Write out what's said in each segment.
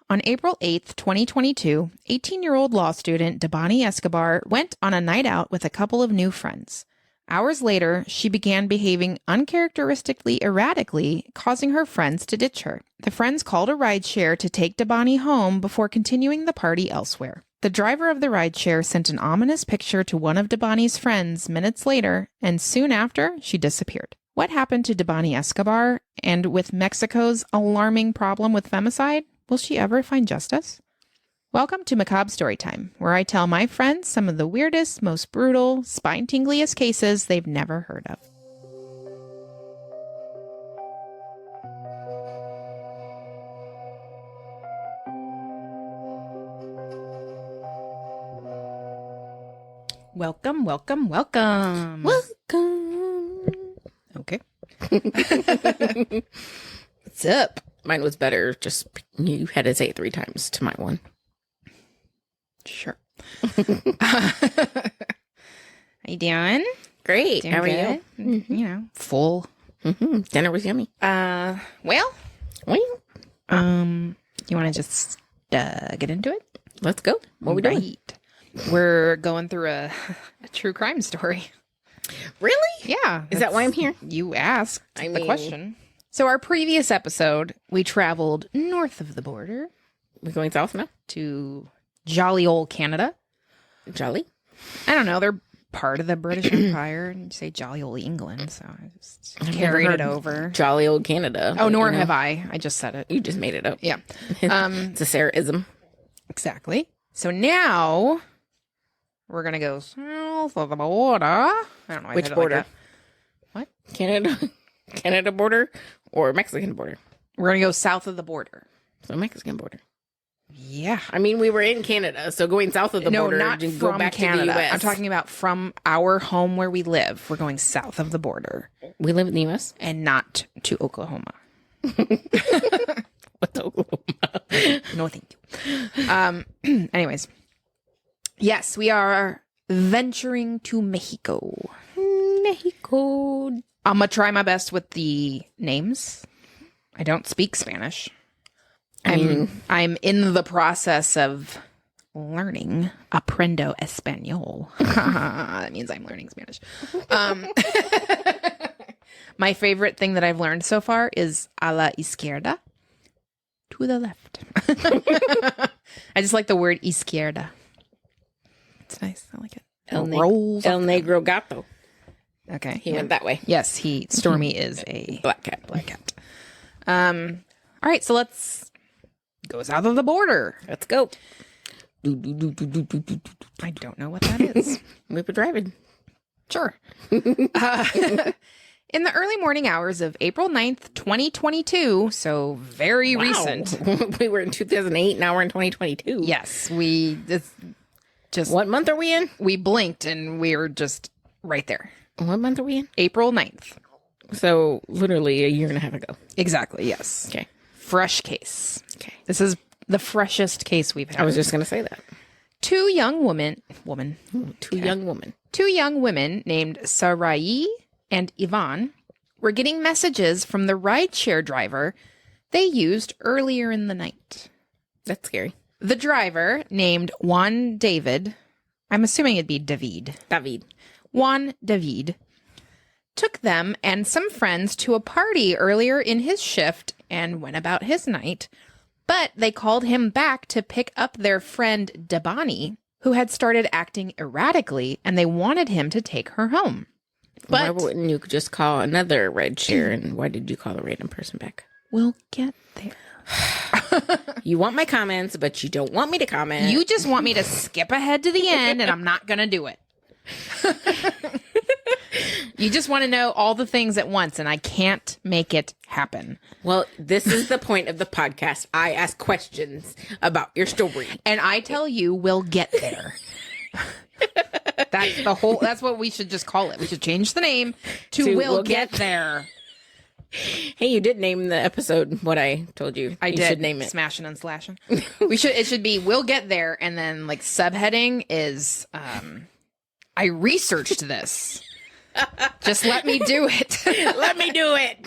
On April 8th, 2022, 18-year-old law student Debanhi Escobar went on a night out with a couple of new friends. Hours later, she began behaving uncharacteristically erratically, causing her friends to ditch her. The friends called a rideshare to take Debanhi home before continuing the party elsewhere. The driver of the rideshare sent an ominous picture to one of Debanhi's friends minutes later, and soon after, she disappeared. What happened to Debanhi Escobar, and with Mexico's alarming problem with femicide? Will she ever find justice? Welcome to Macabre Storytime, where I tell my friends some of the weirdest, most brutal, spine-tingliest cases they've never heard of. Welcome, welcome, welcome. Welcome. Okay. What's up? Mine was better. Just you had to say it 3 times to my one. Sure. How you doing? Great. Doing How are good? you? You know, full. Dinner was yummy. Well, Well, you want to just get into it? let's go. What we doing? Right. We're going through a true crime story. Really? Yeah. Is that why I'm here? You asked I the mean- question. So our previous episode, we traveled north of the border We're going south now? to jolly old Canada. Jolly? I don't know. They're part of the British Empire, and you say jolly old England, so I just I've carried never it heard over. Jolly old Canada. Oh, nor You know, have I. I just said it. You just made it up. Yeah. It's a Sarah-ism. Exactly. So now we're going to go south of the border. I don't know why I Which said it like border? that. What? Canada border or Mexican border? We're going to go south of the border. So Mexican border. Yeah. I mean, we were in Canada, so going south of the No, border not and from go back Canada. to the U.S. I'm talking about from our home where we live. We're going south of the border We live in the U.S. and not to Oklahoma. What's Oklahoma? No, thank you. Anyways. Yes, we are venturing to Mexico. Mexico. I'm going to try my best with the names. I don't speak Spanish. I'm in the process of learning. Aprendo español. That means I'm learning Spanish. My favorite thing that I've learned so far is a la izquierda, to the left. I just like the word izquierda. It's nice. I like it. El Negro Gato. Okay. He went that way. Yes, Stormy is a Black cat. black cat. All right, so let's go south of the border. Let's go. I don't know what that is. We've been driving. Sure. In the early morning hours of April 9th, 2022, so very recent. We were in 2008. Now we're in 2022. Yes, What month are we in? we blinked and we were just right there. What month are we in? April 9th. So literally a year and a half ago. Exactly, yes. Okay. Fresh case. Okay. This is the freshest case we've had. I was just going to say that. Two young Two young women named Sarai and Ivan were getting messages from the rideshare driver they used earlier in the night. That's scary. The driver, named Juan David, I'm assuming it'd be David. Juan David, took them and some friends to a party earlier in his shift and went about his night, but they called him back to pick up their friend Debanhi, who had started acting erratically, and they wanted him to take her home. Why But wouldn't you just call another rideshare? And why did you call a random person back? we'll get there. You want my comments, but you don't want me to comment. You just want me to skip ahead to the end, and I'm not going to do it. You just want to know all the things at once, and I can't make it happen. Well, this is the point of the podcast. I ask questions about your story. And I tell you, we'll get there. That's what we should just call it. We should change the name to We'll Get There. Hey, you did name the episode what I told you. I you did. Should name it. Smashing and slashing. It should be We'll Get There, and then like subheading is I researched this. Just let me do it. Let me do it.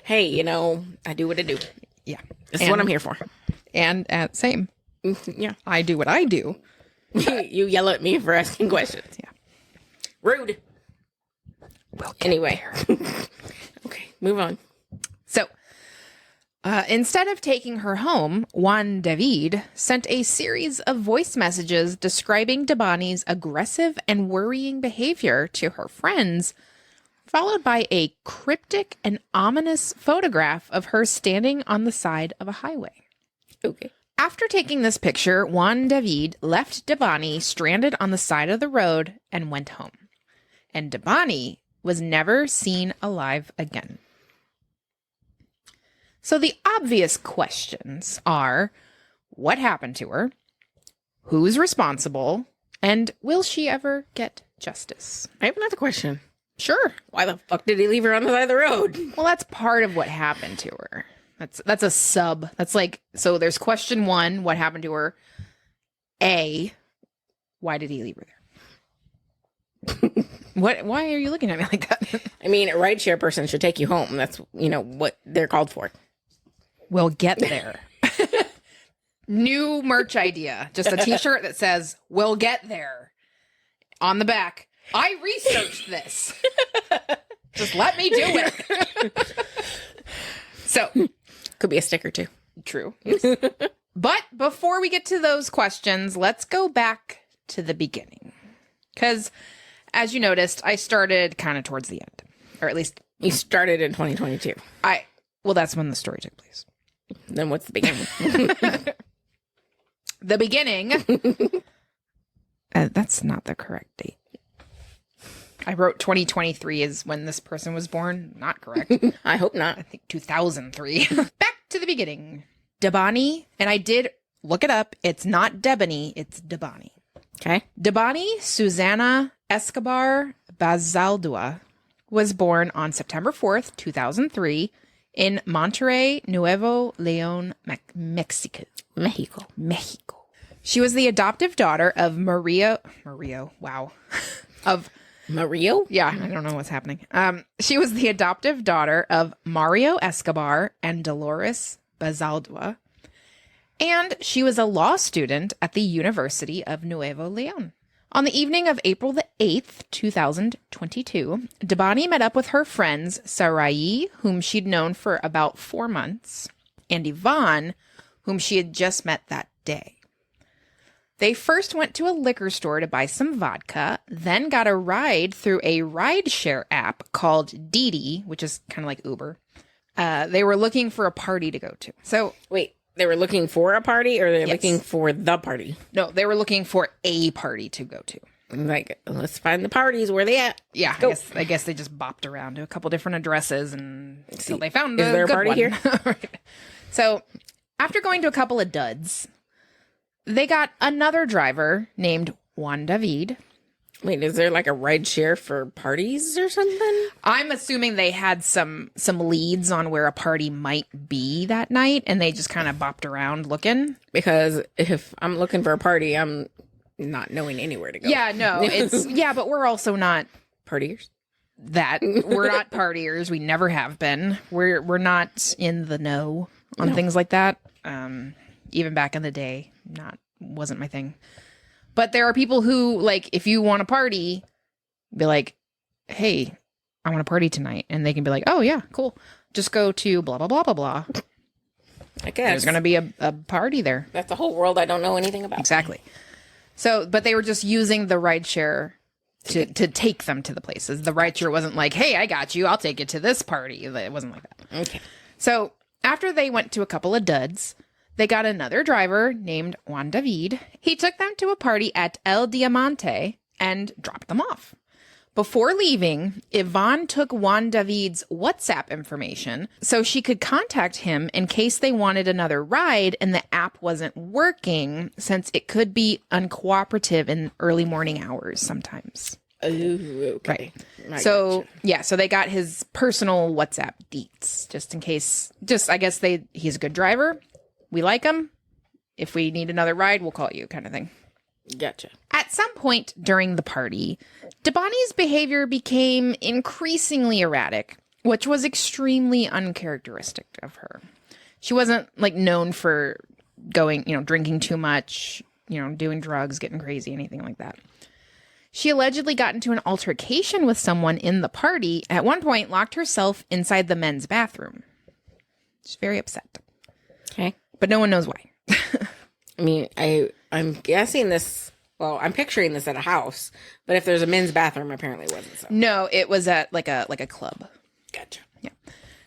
Hey, I do what I do. Yeah. This is what I'm here for. And same. Yeah. I do what I do. You yell at me for asking questions. Yeah. Rude. We'll get Anyway. there. Okay, move on. So, instead of taking her home, Juan David sent a series of voice messages describing Debanhi's aggressive and worrying behavior to her friends, followed by a cryptic and ominous photograph of her standing on the side of a highway. Okay. After taking this picture, Juan David left Debanhi stranded on the side of the road and went home. And Debanhi was never seen alive again. So the obvious questions are, what happened to her? Who's responsible? And will she ever get justice? I have another question. Sure. Why the fuck did he leave her on the side of the road? Well, that's part of what happened to her. That's a sub. That's like, so there's question 1, what happened to her? A, why did he leave her there? Why are you looking at me like that? I mean, a rideshare person should take you home. That's, what they're called for. We'll get there. New merch idea. Just a t-shirt that says, we'll get there. On the back, I researched this. Just let me do it. So, could be a sticker too. True. Yes. But before we get to those questions, let's go back to the beginning. Because, as you noticed, I started kind of towards the end. Or at least... You started in 2022. Well, that's when the story took place. Then what's the beginning? The beginning... that's not the correct date. I wrote 2023 is when this person was born. Not correct. I hope not. I think 2003. Back to the beginning. Debanhi, and I did look it up. It's not Debanhi, it's Debanhi. Okay. Debanhi Susana Escobar Bazaldua was born on September 4th, 2003 in Monterrey, Nuevo León, Mexico. Mexico. She was the adoptive daughter of Mario, wow. Of Mario? Yeah, I don't know what's happening. She was the adoptive daughter of Mario Escobar and Dolores Bazaldua, and she was a law student at the University of Nuevo León. On the evening of April the 8th, 2022, Debanhi met up with her friends Sarai, whom she'd known for about 4 months, and Yvonne, whom she had just met that day. They first went to a liquor store to buy some vodka, then got a ride through a rideshare app called Didi, which is kind of like Uber. They were looking for a party to go to. So, wait, they were looking for a party or they're Yes. looking for the party? No, they were looking for a party to go to. Like, let's find the parties. Where they at? Yeah, Go. I guess they just bopped around to a couple different addresses until they found Is a there a good party one. here? Right. So, after going to a couple of duds, they got another driver named Juan David. Wait, is there like a ride share for parties or something? I'm assuming they had some leads on where a party might be that night, and they just kind of bopped around looking. Because if I'm looking for a party, I'm not knowing anywhere to go. Yeah, no, but we're also not Partiers? that. We're not partiers. We never have been. We're not in the know on things like that. Even back in the day, wasn't my thing. But there are people who, like, if you want a party, be like, hey, I want a party tonight. And they can be like, oh, yeah, cool. Just go to blah, blah, blah, blah, blah. I guess. There's going to be a party there. That's a whole world I don't know anything about. Exactly. So, but they were just using the rideshare to take them to the places. The rideshare wasn't like, hey, I got you. I'll take you to this party. It wasn't like that. Okay. So after they went to a couple of duds, they got another driver named Juan David. He took them to a party at El Diamante and dropped them off. Before leaving, Yvonne took Juan David's WhatsApp information so she could contact him in case they wanted another ride and the app wasn't working, since it could be uncooperative in early morning hours sometimes. Oh, okay. Right. So they got his personal WhatsApp deets just in case. I guess he's a good driver. We like him. If we need another ride, we'll call you, kind of thing. Gotcha. At some point during the party, Debanhi's behavior became increasingly erratic, which was extremely uncharacteristic of her. She wasn't known for going, drinking too much, doing drugs, getting crazy, anything like that. She allegedly got into an altercation with someone in the party, at one point locked herself inside the men's bathroom. She's very upset. Okay. But no one knows why. I mean, I'm guessing this, well, I'm picturing this at a house, but if there's a men's bathroom, apparently it wasn't so. No, it was at like a club. Gotcha. Yeah.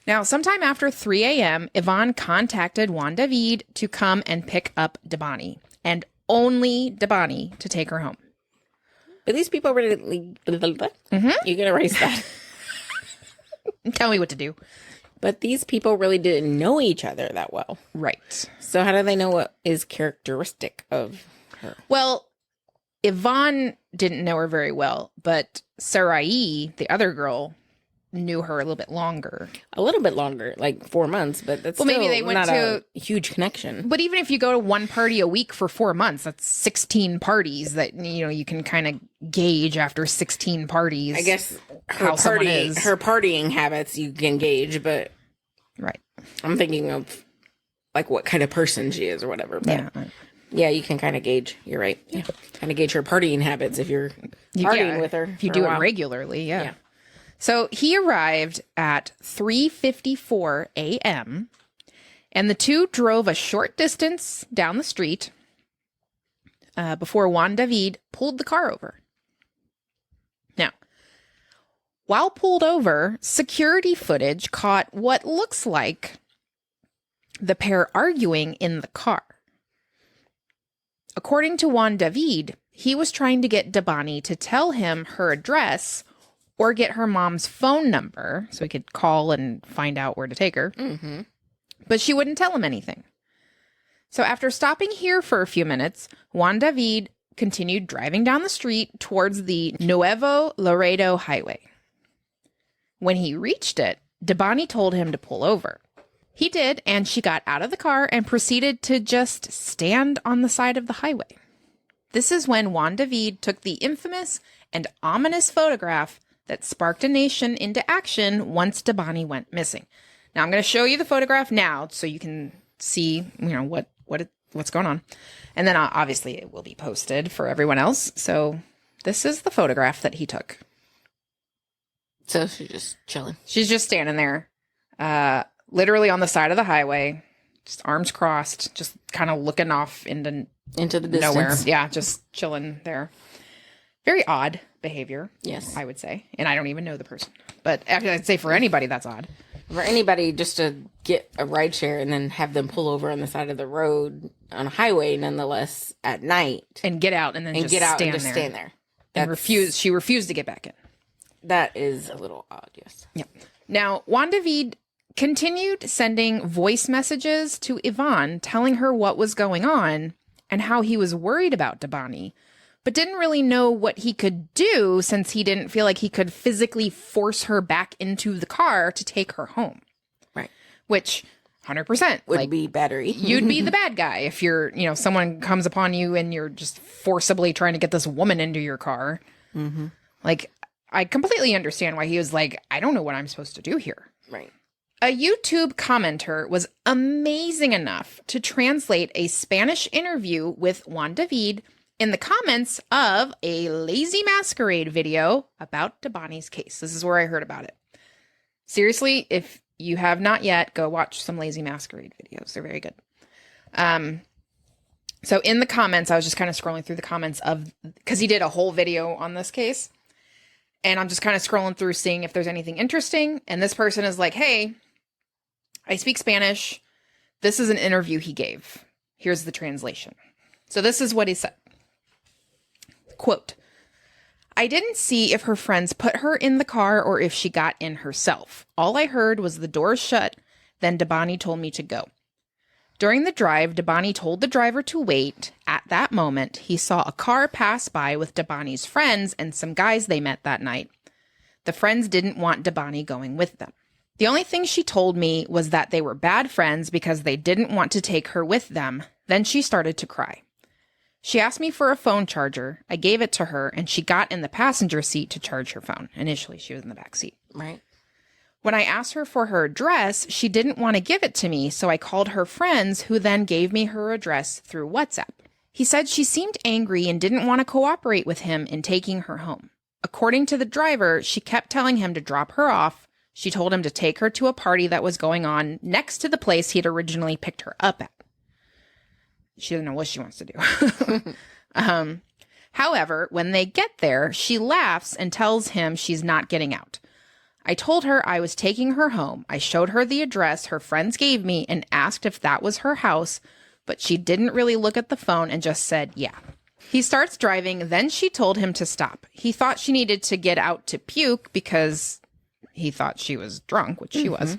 Now, sometime after 3 a.m., Yvonne contacted Juan David to come and pick up Debanhi, and only Debanhi to take her home. But these people really, you can erase that. Tell me what to do. But these people really didn't know each other that well. Right. So how do they know what is characteristic of her? Well, Yvonne didn't know her very well, but Sarai, the other girl, knew her a little bit longer. A little bit longer, like 4 months, but that's maybe they went not to a huge connection. But even if you go to one party a week for 4 months, that's 16 parties that, you can kind of gauge after 16 parties. I guess how someone is. her partying habits you can gauge, but right. I'm thinking of like what kind of person she is or whatever. But yeah, you can kind of gauge. You're right. Yeah. Kind of gauge her partying habits if you're partying with her. If you do it regularly, yeah. So he arrived at 3:54 a.m. and the two drove a short distance down the street before Juan David pulled the car over. Now, while pulled over, security footage caught what looks like the pair arguing in the car. According to Juan David, he was trying to get Debanhi to tell him her address or get her mom's phone number so he could call and find out where to take her. Mm-hmm. But she wouldn't tell him anything. So after stopping here for a few minutes, Juan David continued driving down the street towards the Nuevo Laredo highway. When he reached it, Debanhi told him to pull over. He did, and she got out of the car and proceeded to just stand on the side of the highway. This is when Juan David took the infamous and ominous photograph that sparked a nation into action once Debanhi went missing. Now, I'm going to show you the photograph now so you can see, what's going on. And then obviously it will be posted for everyone else. So this is the photograph that he took. So she's just chilling. She's just standing there, literally on the side of the highway, just arms crossed, just kind of looking off into the distance. Nowhere. Yeah, just chilling there. Very odd behavior. Yes. I would say. And I don't even know the person. But actually, I'd say for anybody, that's odd. For anybody just to get a ride share and then have them pull over on the side of the road on a highway, nonetheless, at night. And get out and then just stand there. And she refused to get back in. That is a little odd, yes. Yeah. Now, Juan David continued sending voice messages to Yvonne telling her what was going on and how he was worried about Debanhi, but didn't really know what he could do since he didn't feel like he could physically force her back into the car to take her home. Right. Which 100% would be battery. You'd be the bad guy if you're, someone comes upon you and you're just forcibly trying to get this woman into your car. Mm-hmm. Like, I completely understand why he was like, I don't know what I'm supposed to do here. Right. A YouTube commenter was amazing enough to translate a Spanish interview with Juan David in the comments of a Lazy Masquerade video about Debanhi's case. This is where I heard about it. Seriously, if you have not yet, go watch some Lazy Masquerade videos. They're very good. So in the comments, I was just kind of scrolling through the comments because he did a whole video on this case. And I'm just kind of scrolling through seeing if there's anything interesting. And this person is like, hey, I speak Spanish. This is an interview he gave. Here's the translation. So this is what he said. Quote, I didn't see if her friends put her in the car or if she got in herself. All I heard was the doors shut. Then Debanhi told me to go. During the drive, Debanhi told the driver to wait. At that moment, he saw a car pass by with Debanhi's friends and some guys they met that night. The friends didn't want Debanhi going with them. The only thing she told me was that they were bad friends because they didn't want to take her with them. Then she started to cry. She asked me for a phone charger. I gave it to her, and she got in the passenger seat to charge her phone. Initially, she was in the back seat. Right. When I asked her for her address, she didn't want to give it to me, so I called her friends, who then gave me her address through WhatsApp. He said she seemed angry and didn't want to cooperate with him in taking her home. According to the driver, she kept telling him to drop her off. She told him to take her to a party that was going on next to the place he'd originally picked her up at. She doesn't know what she wants to do. However, when they get there, she laughs and tells him she's not getting out. I told her I was taking her home. I showed her the address her friends gave me and asked if that was her house, but she didn't really look at the phone and just said, yeah. He starts driving, then she told him to stop. He thought she needed to get out to puke because he thought she was drunk, which she was.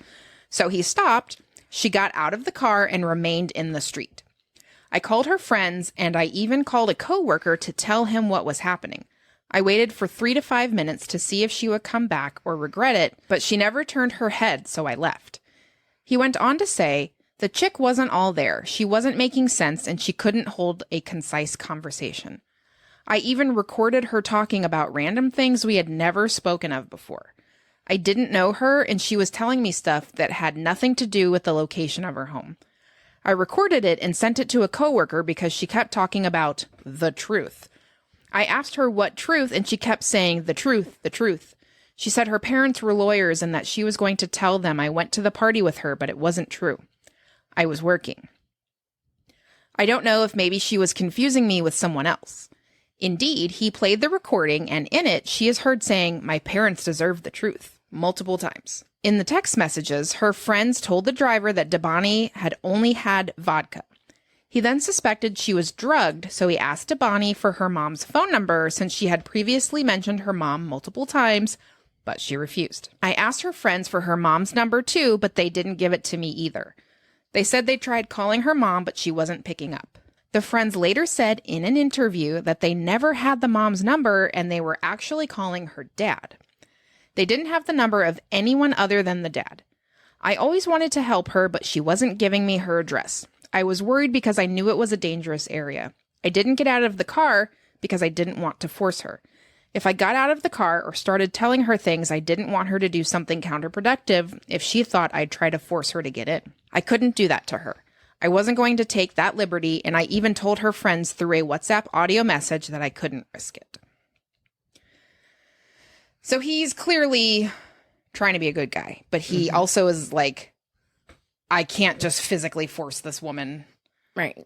So he stopped. She got out of the car and remained in the street. I called her friends, and I even called a coworker to tell him what was happening. I waited for 3 to 5 minutes to see if she would come back or regret it, but she never turned her head, so I left. He went on to say, the chick wasn't all there. She wasn't making sense, and she couldn't hold a concise conversation. I even recorded her talking about random things we had never spoken of before. I didn't know her, and she was telling me stuff that had nothing to do with the location of her home. I recorded it and sent it to a coworker because she kept talking about the truth. I asked her what truth, and she kept saying, the truth, the truth. She said her parents were lawyers and that she was going to tell them I went to the party with her, but it wasn't true. I was working. I don't know if maybe she was confusing me with someone else. Indeed, he played the recording, and in it, she is heard saying, my parents deserve the truth, multiple times. In the text messages, her friends told the driver that Debanhi had only had vodka. He then suspected she was drugged, so he asked Debanhi for her mom's phone number since she had previously mentioned her mom multiple times, but she refused. I asked her friends for her mom's number too, but they didn't give it to me either. They said they tried calling her mom, but she wasn't picking up. The friends later said in an interview that they never had the mom's number and they were actually calling her dad. They didn't have the number of anyone other than the dad. I always wanted to help her, but she wasn't giving me her address. I was worried because I knew it was a dangerous area. I didn't get out of the car because I didn't want to force her. If I got out of the car or started telling her things, I didn't want her to do something counterproductive if she thought I'd try to force her to get in. I couldn't do that to her. I wasn't going to take that liberty, and I even told her friends through a WhatsApp audio message that I couldn't risk it. So he's clearly trying to be a good guy, but he also is like, I can't just physically force this woman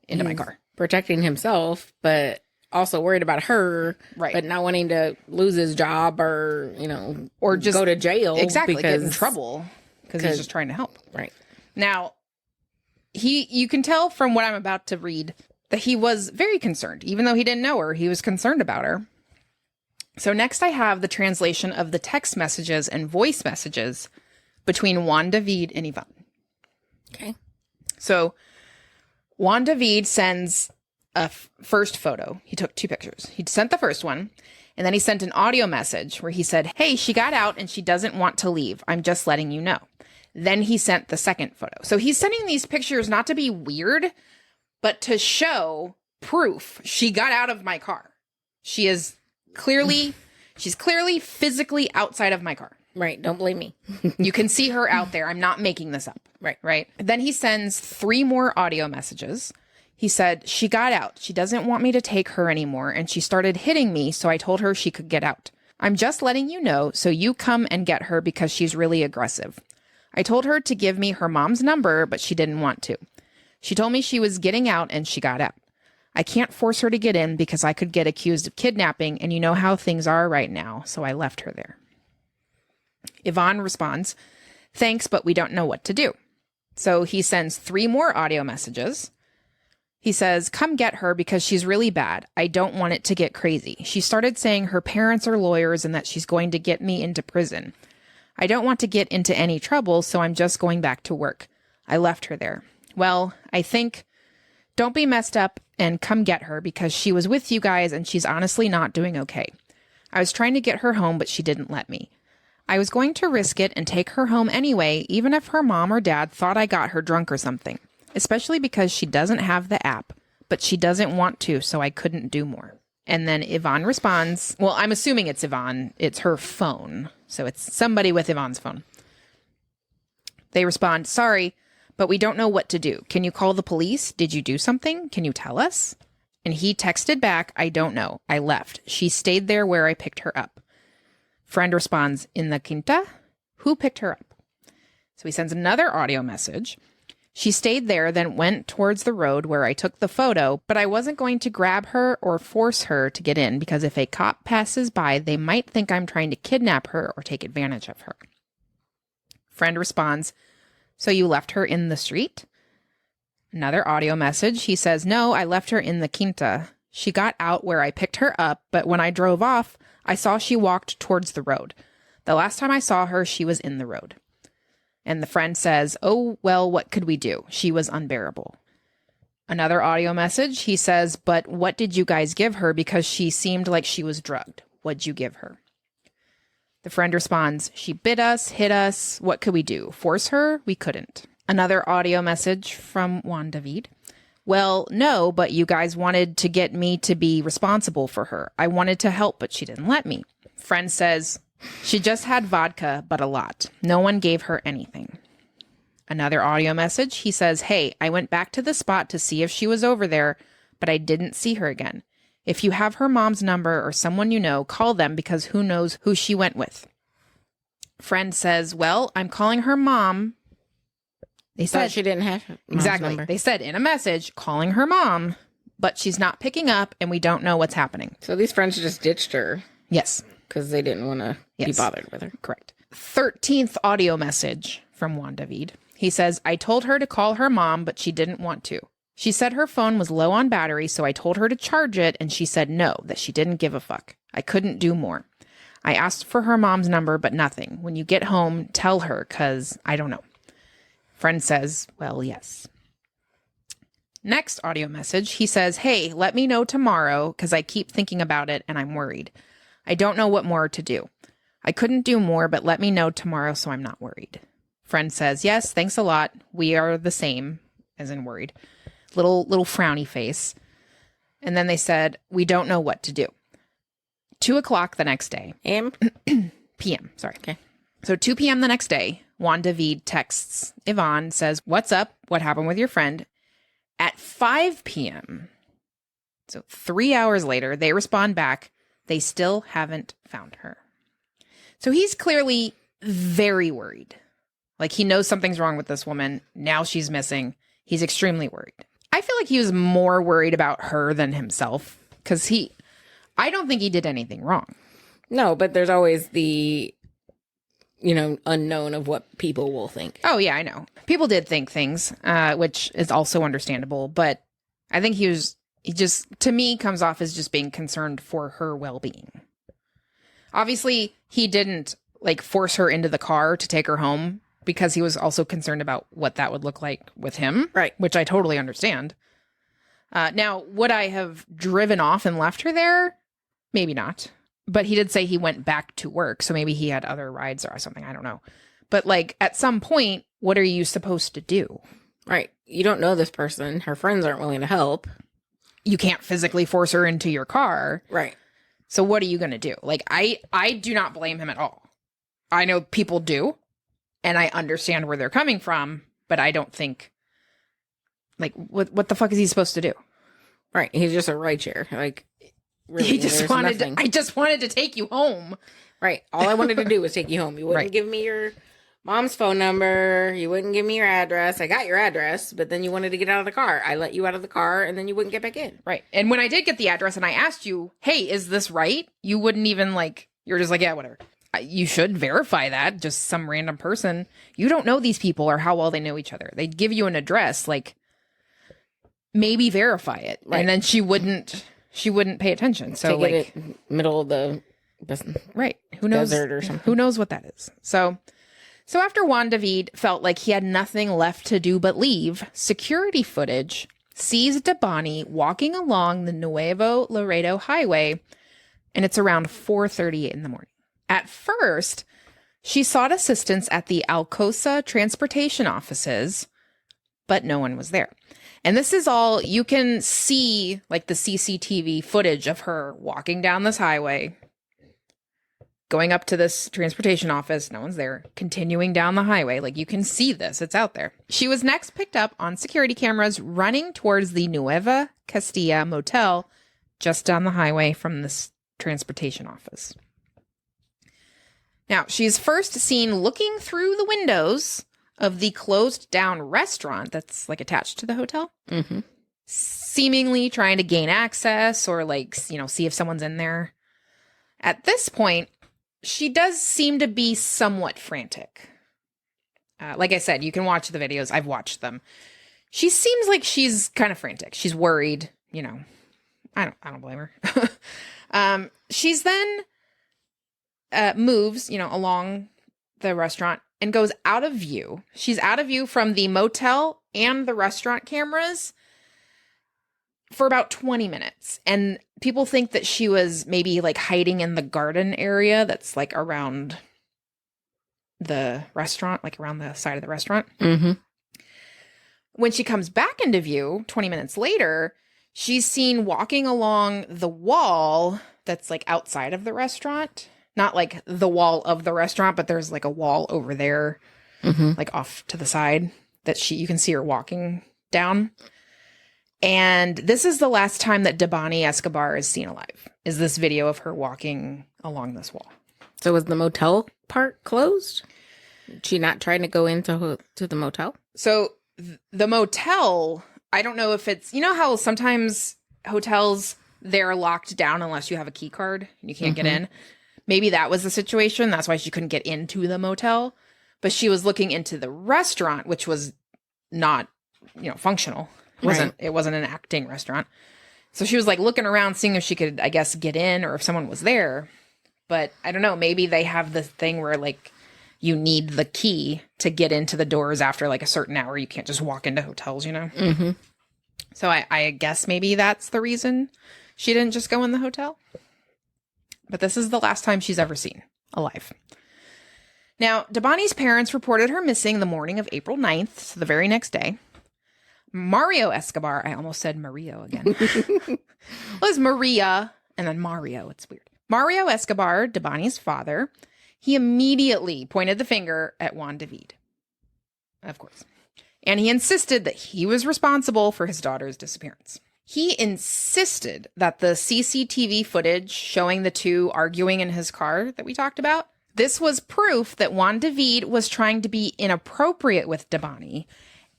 into my car. Protecting himself, but also worried about her, but not wanting to lose his job or, or just go to jail. Exactly, get in trouble because he's just trying to help. Right. Now, you can tell from what I'm about to read that he was very concerned. Even though he didn't know her, he was concerned about her. So next I have the translation of the text messages and voice messages between Juan David and Yvonne. Okay. So Juan David sends a first photo. He took 2 pictures. He sent the first one, and then he sent an audio message where he said, hey, she got out and she doesn't want to leave. I'm just letting you know. Then he sent the second photo. So he's sending these pictures not to be weird, but to show proof she got out of my car. She's clearly physically outside of my car. Right. Don't blame me. You can see her out there. I'm not making this up. Right. Then he sends 3 more audio messages. He said, she got out. She doesn't want me to take her anymore, and she started hitting me, so I told her she could get out. I'm just letting you know, so you come and get her because she's really aggressive. I told her to give me her mom's number, but she didn't want to. She told me she was getting out, and she got out. I can't force her to get in because I could get accused of kidnapping, and you know how things are right now, so I left her there. Yvonne responds, thanks, but we don't know what to do. So he sends 3 more audio messages. He says, come get her because she's really bad. I don't want it to get crazy. She started saying her parents are lawyers and that she's going to get me into prison. I don't want to get into any trouble, so I'm just going back to work. I left her there. Well, I think, don't be messed up and come get her because she was with you guys and she's honestly not doing okay. I was trying to get her home, but she didn't let me. I was going to risk it and take her home anyway, even if her mom or dad thought I got her drunk or something, especially because she doesn't have the app, but she doesn't want to, so I couldn't do more. And then Yvonne responds, well, I'm assuming it's Yvonne. It's her phone. So it's somebody with Yvonne's phone. They respond, sorry, but we don't know what to do. Can you call the police? Did you do something? Can you tell us? And he texted back, I don't know. I left. She stayed there where I picked her up. Friend responds, in the quinta? Who picked her up? So he sends another audio message. She stayed there, then went towards the road where I took the photo, but I wasn't going to grab her or force her to get in because if a cop passes by, they might think I'm trying to kidnap her or take advantage of her. Friend responds, so you left her in the street? Another audio message. He says, no, I left her in the quinta. She got out where I picked her up, but when I drove off, I saw she walked towards the road. The last time I saw her, she was in the road. And the friend says, oh, well, what could we do? She was unbearable. Another audio message. He says, but what did you guys give her? Because she seemed like she was drugged. What'd you give her? The friend responds, she bit us, hit us. What could we do? Force her? We couldn't. Another audio message from Juan David. Well, no, but you guys wanted to get me to be responsible for her. I wanted to help, but she didn't let me. Friend says, she just had vodka, but a lot. No one gave her anything. Another audio message. He says, hey, I went back to the spot to see if she was over there, but I didn't see her again. If you have her mom's number or someone you know, call them because who knows who she went with. Friend says, well, I'm calling her mom. They said she didn't have mom's exactly. number. They said in a message, calling her mom, but she's not picking up and we don't know what's happening. So these friends just ditched her. Yes. Because they didn't want to be bothered with her. Correct. 13th audio message from Juan David. He says, I told her to call her mom, but she didn't want to. She said her phone was low on battery, so I told her to charge it, and she said no, that she didn't give a fuck. I couldn't do more. I asked for her mom's number, but nothing. When you get home, tell her, because I don't know. Friend says, well, yes. Next audio message, he says, hey, let me know tomorrow, because I keep thinking about it, and I'm worried. I don't know what more to do. I couldn't do more, but let me know tomorrow so I'm not worried. Friend says, yes, thanks a lot. We are the same, as in worried. Little frowny face. And then they said, we don't know what to do. 2:00 the next day. PM, sorry. Okay. So 2 p.m. the next day, Juan David texts Yvonne, says, what's up? What happened with your friend? At 5 p.m., so 3 hours later, they respond back. They still haven't found her. So he's clearly very worried. Like he knows something's wrong with this woman. Now she's missing. He's extremely worried. I feel like he was more worried about her than himself because I don't think he did anything wrong. No, but there's always the, unknown of what people will think. Oh, yeah, I know. People did think things, which is also understandable. But I think he just, to me, comes off as just being concerned for her well-being. Obviously, he didn't force her into the car to take her home because he was also concerned about what that would look like with him. Right. Which I totally understand. Now, would I have driven off and left her there? Maybe not. But he did say he went back to work. So maybe he had other rides or something. I don't know. But at some point, what are you supposed to do? Right. You don't know this person. Her friends aren't willing to help. You can't physically force her into your car. Right. So what are you going to do? I do not blame him at all. I know people do. And I understand where they're coming from. But I don't think, what the fuck is he supposed to do? Right. He's just a ride share. Really, I just wanted to take you home. Right. All I wanted to do was take you home. You wouldn't give me your mom's phone number. You wouldn't give me your address. I got your address, but then you wanted to get out of the car. I let you out of the car, and then you wouldn't get back in. Right. And when I did get the address and I asked you, hey, is this right? You wouldn't even you're just yeah, whatever. You should verify that. Just some random person. You don't know these people or how well they know each other. They'd give you an address, maybe verify it. Right. And then she wouldn't pay attention. So take it middle of the right. Who knows? Desert or something. Who knows what that is? So after Juan David felt like he had nothing left to do but leave, security footage sees Debanhi walking along the Nuevo Laredo highway, and it's around 4:38 in the morning. At first, she sought assistance at the Alcosa transportation offices, but no one was there. And this is all you can see, the CCTV footage of her walking down this highway. going up to this transportation office. No one's there. Continuing down the highway. Like, you can see this. It's out there. She was next picked up on security cameras running towards the Nueva Castilla motel just down the highway from this transportation office. Now, she's first seen looking through the windows of the closed down restaurant that's like attached to the hotel, seemingly trying to gain access or like, you know, see if someone's in there. At this point, she does seem to be somewhat frantic. Like I said, you can watch the videos. I've watched them. She seems like she's kind of frantic. She's worried, you know. I don't blame her. She's then moves, you know, along the restaurant and goes out of view. She's out of view from the motel and the restaurant cameras for about 20 minutes. And people think that she was maybe like hiding in the garden area that's like around the restaurant, like around the side of the restaurant. When she comes back into view 20 minutes later, she's seen walking along the wall that's like outside of the restaurant. Not like the wall of the restaurant, but there's like a wall over there, like off to the side that you can see her walking down. And this is the last time that Debanhi Escobar is seen alive, is this video of her walking along this wall. So was the motel part closed? She not trying to go into the motel? So the motel, I don't know if it's, you know how sometimes hotels, they're locked down unless you have a key card and you can't get in. Maybe that was the situation. That's why she couldn't get into the motel. But she was looking into the restaurant, which was not, you know, functional. It wasn't an acting restaurant. So she was like looking around, seeing if she could, I guess, get in or if someone was there. But I don't know. Maybe they have this thing where like you need the key to get into the doors after like a certain hour. You can't just walk into hotels, you know? So I guess maybe that's the reason she didn't just go in the hotel. But this is the last time she's ever seen alive. Now, Debanhi's parents reported her missing the morning of April 9th, so the very next day. Mario Escobar, I almost said Mario again. Well, it's Maria and then Mario. It's weird. Mario Escobar, Debanhi's father, he immediately pointed the finger at Juan David. Of course. And he insisted that he was responsible for his daughter's disappearance. He insisted that the CCTV footage showing the two arguing in his car that we talked about, this was proof that Juan David was trying to be inappropriate with Debanhi,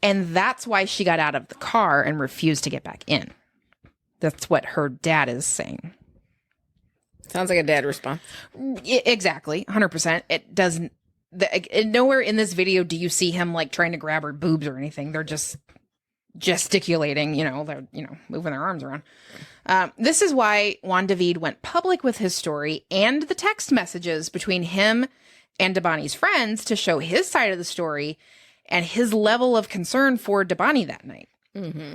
and that's why she got out of the car and refused to get back in. That's what her dad is saying. Sounds like a dad response. Exactly, 100%. It doesn't. Nowhere in this video do you see him like trying to grab her boobs or anything. They're just gesticulating, they're, moving their arms around. This is why Juan David went public with his story and the text messages between him and Debanhi's friends to show his side of the story and his level of concern for Debanhi that night.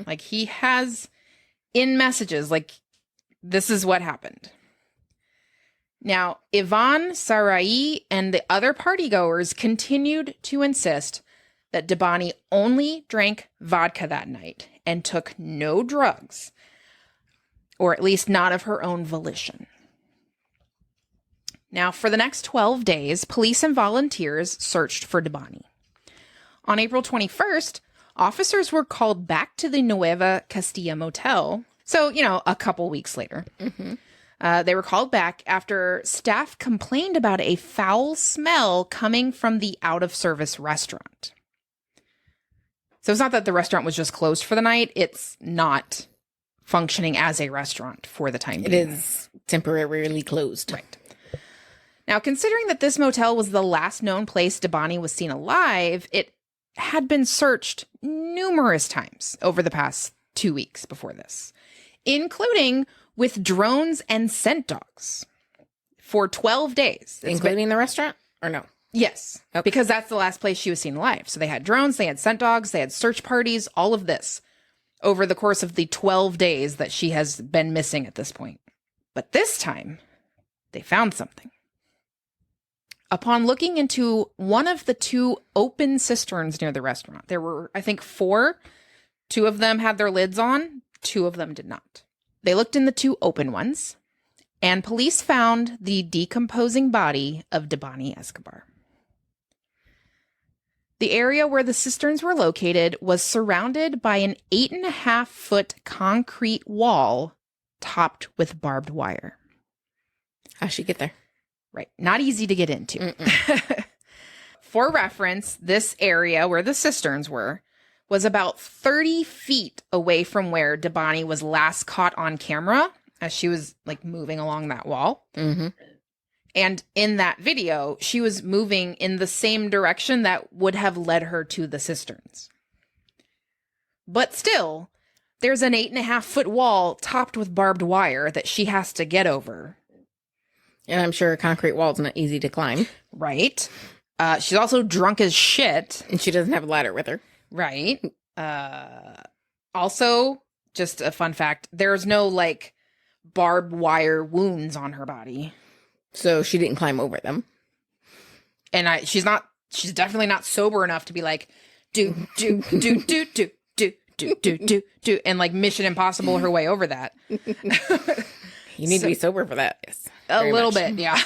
Like he has in messages, like, this is what happened. Now, Ivan, Sarai, and the other partygoers continued to insist that Debanhi only drank vodka that night and took no drugs, or at least not of her own volition. Now, for the next 12 days, police and volunteers searched for Debanhi. On April 21st, officers were called back to the Nueva Castilla motel. So, a couple weeks later. They were called back after staff complained about a foul smell coming from the out-of-service restaurant. So it's not that the restaurant was just closed for the night. It's not functioning as a restaurant for the time being. It is temporarily closed. Right. Now, considering that this motel was the last known place Debanhi was seen alive, it had been searched numerous times over the past 2 weeks before this, including with drones and scent dogs for 12 days. Including the restaurant or no? Yes, okay. Because that's the last place she was seen alive. So they had drones, they had scent dogs, they had search parties, all of this over the course of the 12 days that she has been missing at this point. But this time, they found something. Upon looking into one of the two open cisterns near the restaurant, there were, I think, 4. 2 of them had their lids on, 2 of them did not. They looked in the 2 open ones, and police found the decomposing body of Debanhi Escobar. The area where the cisterns were located was surrounded by an 8.5-foot concrete wall topped with barbed wire. How'd she get there? Right. Not easy to get into. For reference, this area where the cisterns were was about 30 feet away from where Debanhi was last caught on camera as she was like moving along that wall. Mm-hmm. And in that video, she was moving in the same direction that would have led her to the cisterns. But still, there's an 8.5-foot wall topped with barbed wire that she has to get over. And I'm sure a concrete wall is not easy to climb. Right. She's also drunk as shit. And she doesn't have a ladder with her. Right. Also, just a fun fact, there's no, like, barbed wire wounds on her body. So she didn't climb over them. And she's definitely not sober enough to be like, do, and like Mission Impossible her way over that. You need to be sober for that. Yes. A little bit, yeah.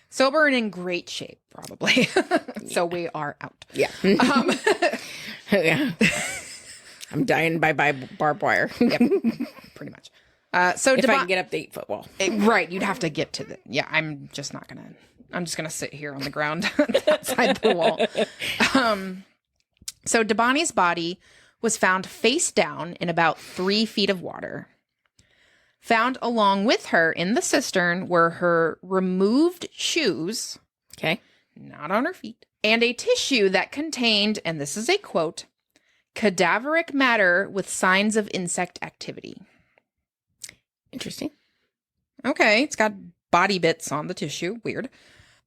Sober and in great shape, probably. So we are out. Yeah. Yeah. I'm dying by barbed wire. Yep. Pretty much. So if I can get up the 8-foot wall. Right, you'd have to get to the... Yeah, I'm just gonna sit here on the ground outside the wall. So Debanhi's body was found face down in about 3 feet of water. Found along with her in the cistern were her removed shoes. Okay. Not on her feet. And a tissue that contained, and this is a quote, cadaveric matter with signs of insect activity. Interesting. Okay, it's got body bits on the tissue. Weird.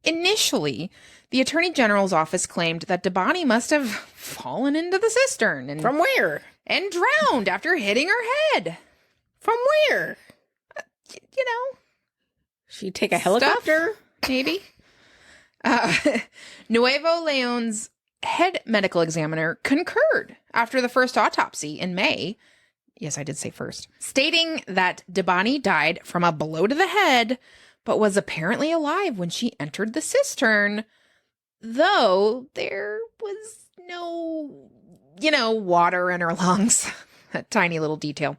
Initially, the Attorney General's office claimed that Debanhi must have fallen into the cistern. And, from where? And drowned after hitting her head. From where? You know. She'd take a helicopter? Maybe. Nuevo Leon's head medical examiner concurred after the first autopsy in May. Yes, I did say first. Stating that Debanhi died from a blow to the head, but was apparently alive when she entered the cistern, though there was no, water in her lungs. A tiny little detail.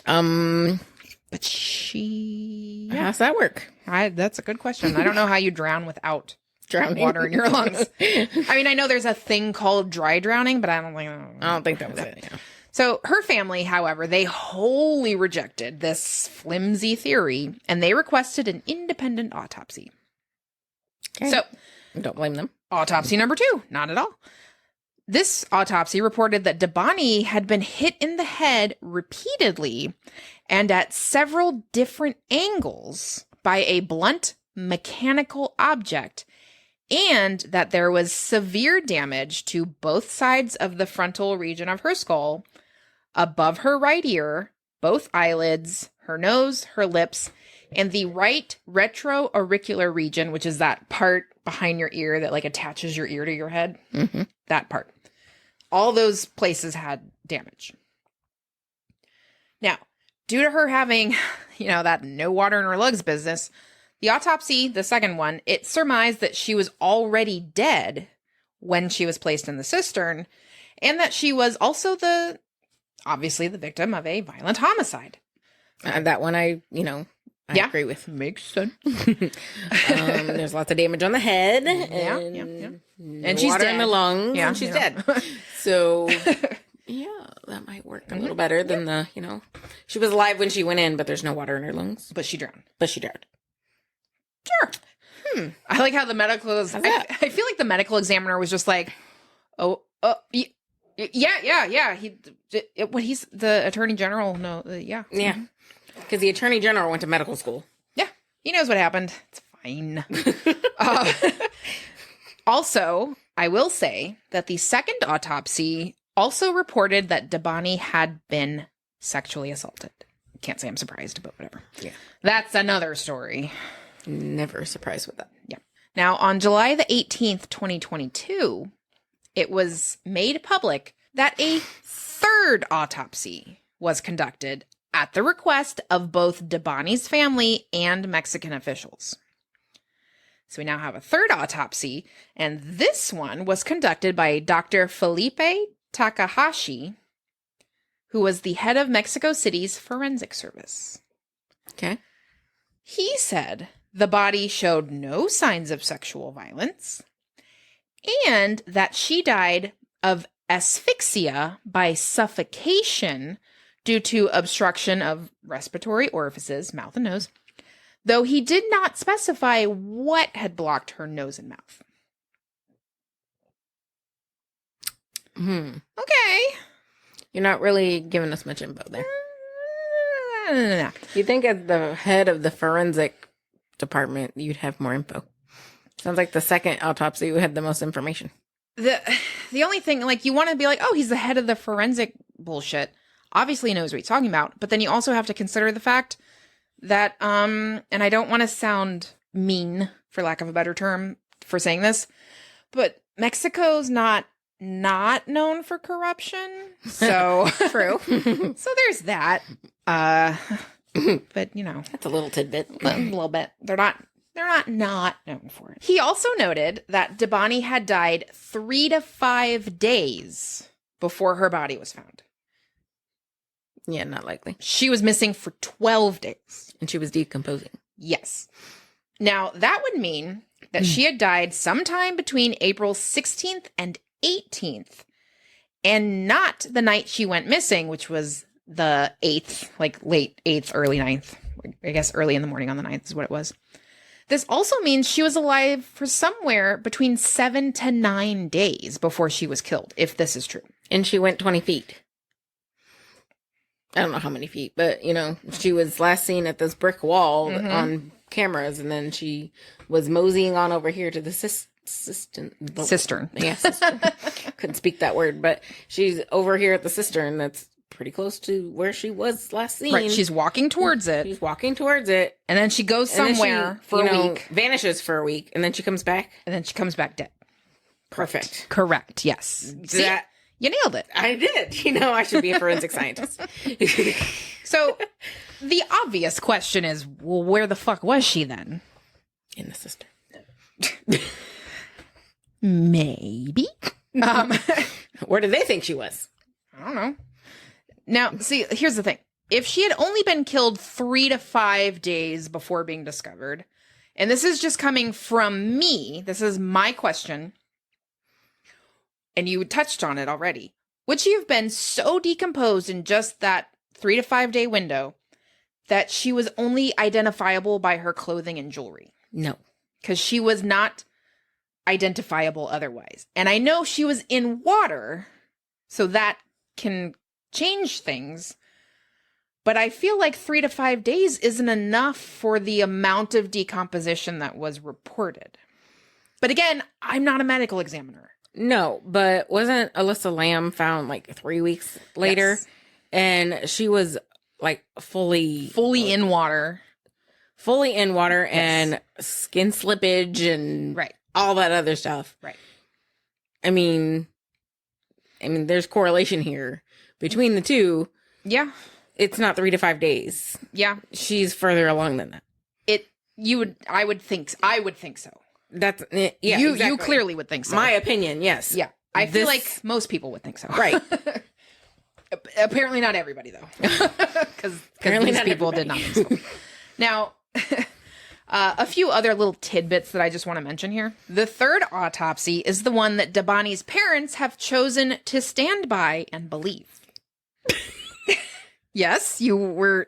But she... How's that work? That's a good question. I don't know how you drown without drowning water in your lungs. I mean, I know there's a thing called dry drowning, but I don't think that was it. Yeah. So her family, however, they wholly rejected this flimsy theory, and they requested an independent autopsy. Okay. So, don't blame them. Autopsy number 2, not at all. This autopsy reported that Debanhi had been hit in the head repeatedly and at several different angles by a blunt mechanical object, and that there was severe damage to both sides of the frontal region of her skull, above her right ear, both eyelids, her nose, her lips, and the right retroauricular region, which is that part behind your ear that like attaches your ear to your head. Mm-hmm. That part. All those places had damage. Now, due to her having, that no water in her lungs business, the autopsy, the second one, it surmised that she was already dead when she was placed in the cistern, and that she was also obviously the victim of a violent homicide. That one I agree with. Makes sense. There's lots of damage on the head. Yeah. No and she's water dead. in the lungs. Yeah, and she's dead. So, yeah, that might work a little better than she was alive when she went in, but there's no water in her lungs. But she drowned. Sure. I like how the medical... I feel like the medical examiner was just like, yeah. He's the Attorney General. No, yeah. Yeah. Because the Attorney General went to medical school. Yeah. He knows what happened. It's fine. Also, I will say that the second autopsy also reported that Debanhi had been sexually assaulted. Can't say I'm surprised, but whatever. Yeah. That's another story. Never surprised with that. Yeah. Now, on July the 18th, 2022, it was made public that a third autopsy was conducted at the request of both Debanhi's family and Mexican officials. So we now have a third autopsy, and this one was conducted by Dr. Felipe Takahashi, who was the head of Mexico City's forensic service. Okay. He said the body showed no signs of sexual violence and that she died of asphyxia by suffocation due to obstruction of respiratory orifices, mouth and nose, though he did not specify what had blocked her nose and mouth. Okay. You're not really giving us much info there. No. You think as the head of the forensic department, you'd have more info. Sounds like the second autopsy had the most information. The only thing, like, you want to be like, oh, he's the head of the forensic bullshit. Obviously he knows what he's talking about. But then you also have to consider the fact that, and I don't want to sound mean, for lack of a better term, for saying this, but Mexico's not known for corruption. So True. So there's that. But, you know, That's a little tidbit. a little bit. They're not known for it. He also noted that Debanhi had died 3 to 5 days before her body was found. Yeah, not likely. She was missing for 12 days. And she was decomposing. Yes. Now, that would mean that she had died sometime between April 16th and 18th, and not the night she went missing, which was the 8th, like late 8th, early 9th. I guess early in the morning on the 9th is what it was. This also means she was alive for somewhere between 7 to 9 days before she was killed, if this is true. And she went 20 feet. I don't know how many feet, but, you know, she was last seen at this brick wall on cameras, and then she was moseying on over here to the cistern. Yeah, cistern. Couldn't speak that word, but she's over here at the cistern that's pretty close to where she was last seen. Right, she's walking towards it. She's walking towards it. And then she goes somewhere for a week. Vanishes for a week, and then she comes back. And then she comes back dead. Perfect. Correct, yes. See? That, you nailed it. I did. You know, I should be a forensic scientist. So, the obvious question is, well, where the fuck was she then? In the cistern. Maybe. Where do they think she was? I don't know. Now, see, here's the thing. If she had only been killed 3 to 5 days before being discovered, and this is just coming from me, this is my question, and you touched on it already, would she have been so decomposed in just that 3 to 5 day window that she was only identifiable by her clothing and jewelry? No. Because she was not identifiable otherwise. And I know she was in water, so that can change things. But I feel like 3 to 5 days isn't enough for the amount of decomposition that was reported. But again, I'm not a medical examiner. No, but wasn't Alyssa Lamb found like 3 weeks later? Yes. And she was like fully in water. Fully in water, Yes. and skin slippage and Right. all that other stuff. Right. I mean, there's correlation here between the two. Yeah. It's not 3 to 5 days. Yeah. She's further along than that. I would think so. That's yeah. You exactly. clearly would think so. My opinion, yes. Yeah. I feel like most people would think so. Right. Apparently not everybody, though. Because these people did not think so. Now, a few other little tidbits that I just want to mention here. The third autopsy is the one that Debanhi's parents have chosen to stand by and believe. Yes, you were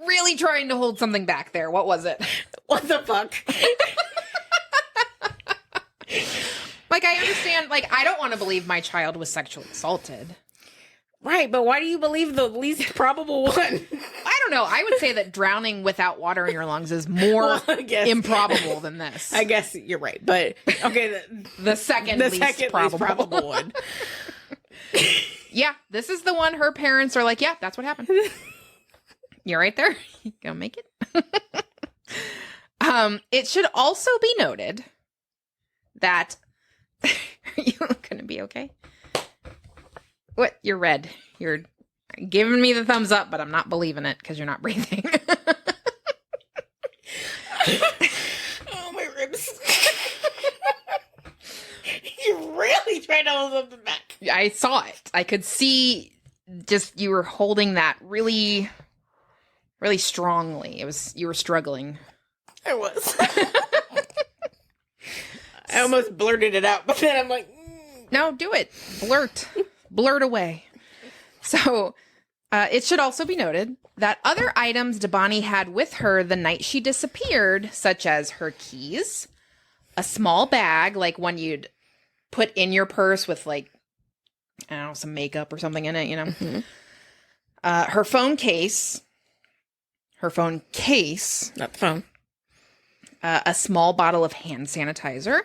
really trying to hold something back there. What was it? What the fuck? Like, I understand, like, I don't want to believe my child was sexually assaulted. Right, but why do you believe the least probable one? I don't know. I would say that drowning without water in your lungs is more improbable than this. I guess you're right, but okay, the second least probable one. Yeah, this is the one her parents are like, yeah, that's what happened. You're right there. You gonna make it? It should also be noted that are you gonna be okay? What? You're red. Giving me the thumbs up, but I'm not believing it because you're not breathing. Oh, my ribs. You're really trying to hold something back. I saw it. I could see just you were holding that really, really strongly. You were struggling. I was. I almost blurted it out, but then I'm like, No, do it. Blurt away. So, it should also be noted that other items Debanhi had with her the night she disappeared, such as her keys, a small bag, like one you'd put in your purse with, like, I don't know, some makeup or something in it, you know? Mm-hmm. Her phone case, not the phone, a small bottle of hand sanitizer.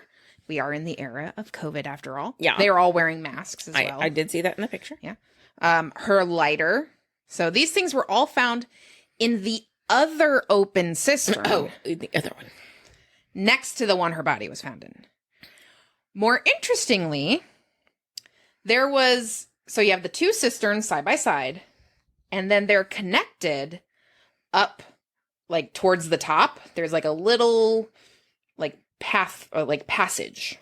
We are in the era of COVID, after all. Yeah. They are all wearing masks as well. I did see that in the picture. Yeah. Her lighter. So these things were all found in the other open cistern. Oh, the other one. Next to the one her body was found in. More interestingly, so you have the two cisterns side by side, and then they're connected up, like, towards the top. There's, like, a little, like, path, or, like, passage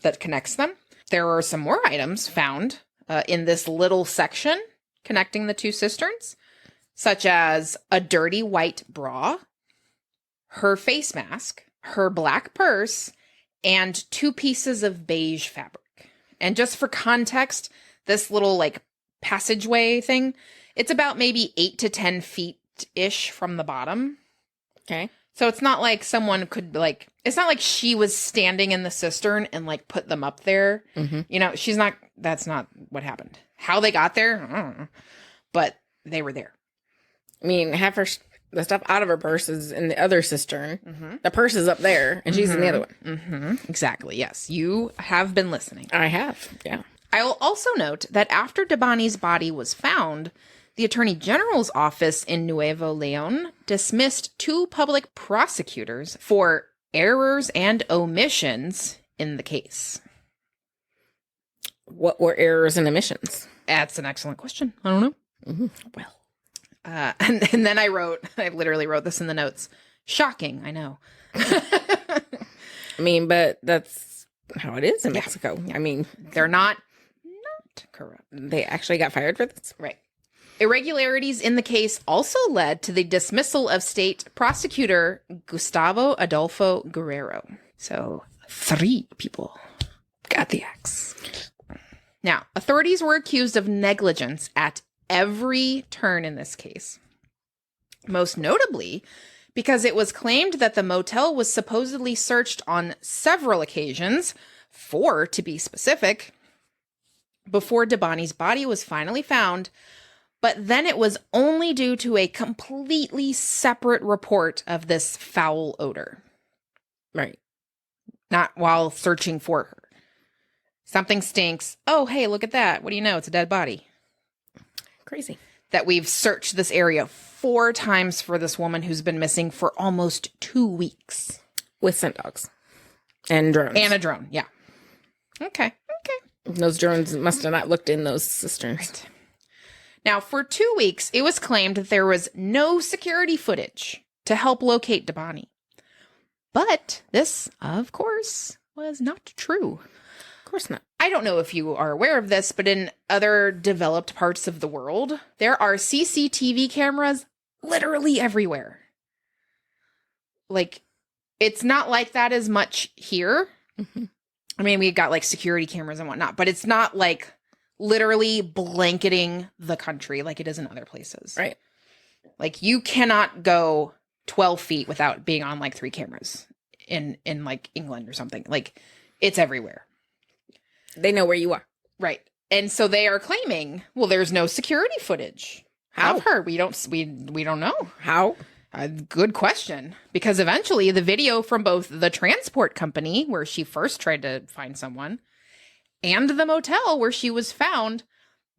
that connects them. There are some more items found in this little section connecting the two cisterns, such as a dirty white bra, her face mask, her black purse, and 2 pieces of beige fabric. And just for context, this little, like, passageway thing, it's about maybe 8 to 10 feet-ish from the bottom. Okay. So it's not like someone could, like, it's not like she was standing in the cistern and, like, put them up there. Mm-hmm. You know, that's not what happened. How they got there, I don't know. But they were there. I mean, half the stuff out of her purse is in the other cistern. Mm-hmm. The purse is up there, and she's in the other one. Mm-hmm. Exactly, yes. You have been listening. I have, yeah. I will also note that after Debanhi's body was found, the Attorney General's office in Nuevo Leon dismissed 2 public prosecutors for errors and omissions in the case. What were errors and omissions? That's an excellent question. I don't know. Mm-hmm. Well. And then I literally wrote this in the notes. Shocking, I know. I mean, but that's how it is in Mexico. I mean, they're not corrupt. They actually got fired for this? Right. Irregularities in the case also led to the dismissal of state prosecutor Gustavo Adolfo Guerrero. So 3 people got the axe. Now, authorities were accused of negligence at every turn in this case. Most notably, because it was claimed that the motel was supposedly searched on several occasions, 4 to be specific, before Debanhi's body was finally found, but then it was only due to a completely separate report of this foul odor. Right. Not while searching for her. Something stinks. Oh, hey, look at that. What do you know? It's a dead body. Crazy. That we've searched this area 4 times for this woman who's been missing for almost 2 weeks. With scent dogs. And drones. And a drone, yeah. Okay. Those drones must have not looked in those cisterns. Right. Now, for 2 weeks, it was claimed that there was no security footage to help locate Debanhi. But this, of course, was not true. Of course not. I don't know if you are aware of this, but in other developed parts of the world, there are CCTV cameras literally everywhere. Like, it's not like that as much here. Mm-hmm. I mean, we've got, like, security cameras and whatnot, but it's not, like, literally blanketing the country like it is in other places. Right. Like, you cannot go 12 feet without being on, like, 3 cameras in like, England or something. Like, it's everywhere. They know where you are. Right. And so they are claiming, well, there's no security footage How? of her. We don't know. How? Good question. Because eventually the video from both the transport company, where she first tried to find someone, and the motel where she was found,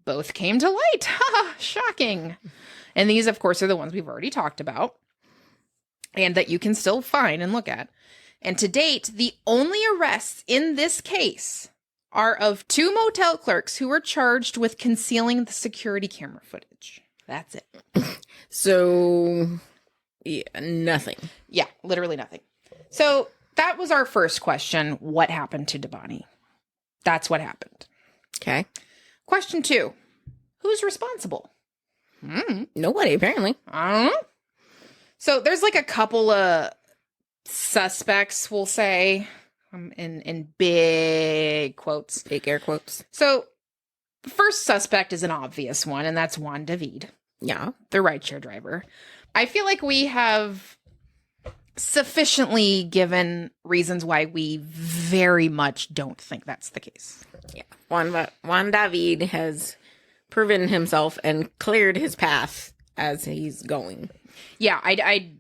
both came to light. Ha! Shocking. And these, of course, are the ones we've already talked about and that you can still find and look at. And to date, the only arrests in this case are of 2 motel clerks who were charged with concealing the security camera footage. That's it. So, yeah, nothing. Yeah, literally nothing. So that was our first question. What happened to Debanhi? That's what happened. Okay. Question 2. Who's responsible? Nobody, apparently. I don't know. So there's like a couple of suspects, we'll say, in big quotes. Big air quotes. So the first suspect is an obvious one, and that's Juan David, Yeah. the rideshare driver. I feel like we have sufficiently given reasons why we very much don't think that's the case. Yeah. Juan David has proven himself and cleared his path as he's going. Yeah, I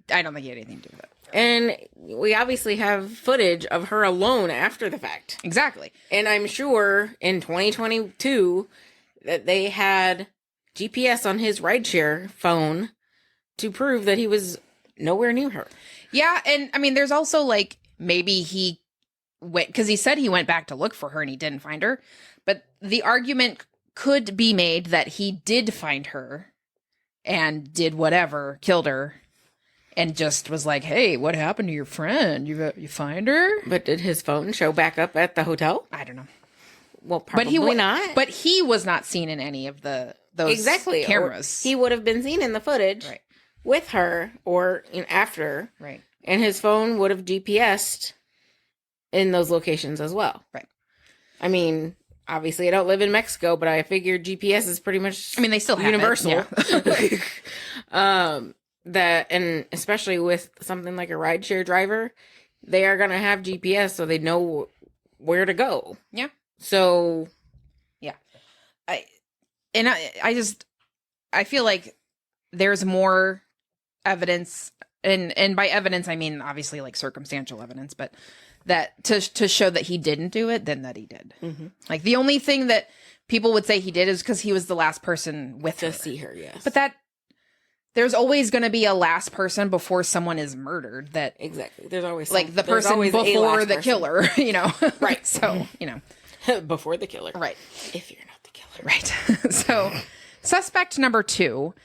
don't think he had anything to do with it. And we obviously have footage of her alone after the fact. Exactly. And I'm sure in 2022 that they had GPS on his rideshare phone to prove that he was nowhere near her. Yeah, and I mean, there's also like maybe he went, because he said he went back to look for her and he didn't find her. But the argument could be made that he did find her and did whatever, killed her, and just was like, hey, what happened to your friend? You find her? But did his phone show back up at the hotel? I don't know. Well, probably not. But he was not seen in any of those cameras. He would have been seen in the footage with her or after. Right. And his phone would have GPS'd in those locations as well. Right. I mean, obviously I don't live in Mexico, but I figure GPS is pretty much they still have universal. It, yeah. That, and especially with something like a rideshare driver, they are going to have GPS so they know where to go. Yeah. So, yeah. I feel like there's more evidence, and by evidence I mean obviously like circumstantial evidence, but that to show that he didn't do it than that he did. Mm-hmm. Like the only thing that people would say he did is because he was the last person with her. To see her, yes. But that there's always going to be a last person before someone is murdered. That exactly. There's always like the person before the killer, Right. So, before the killer. Right. If you're not the killer. Right. So, suspect number 2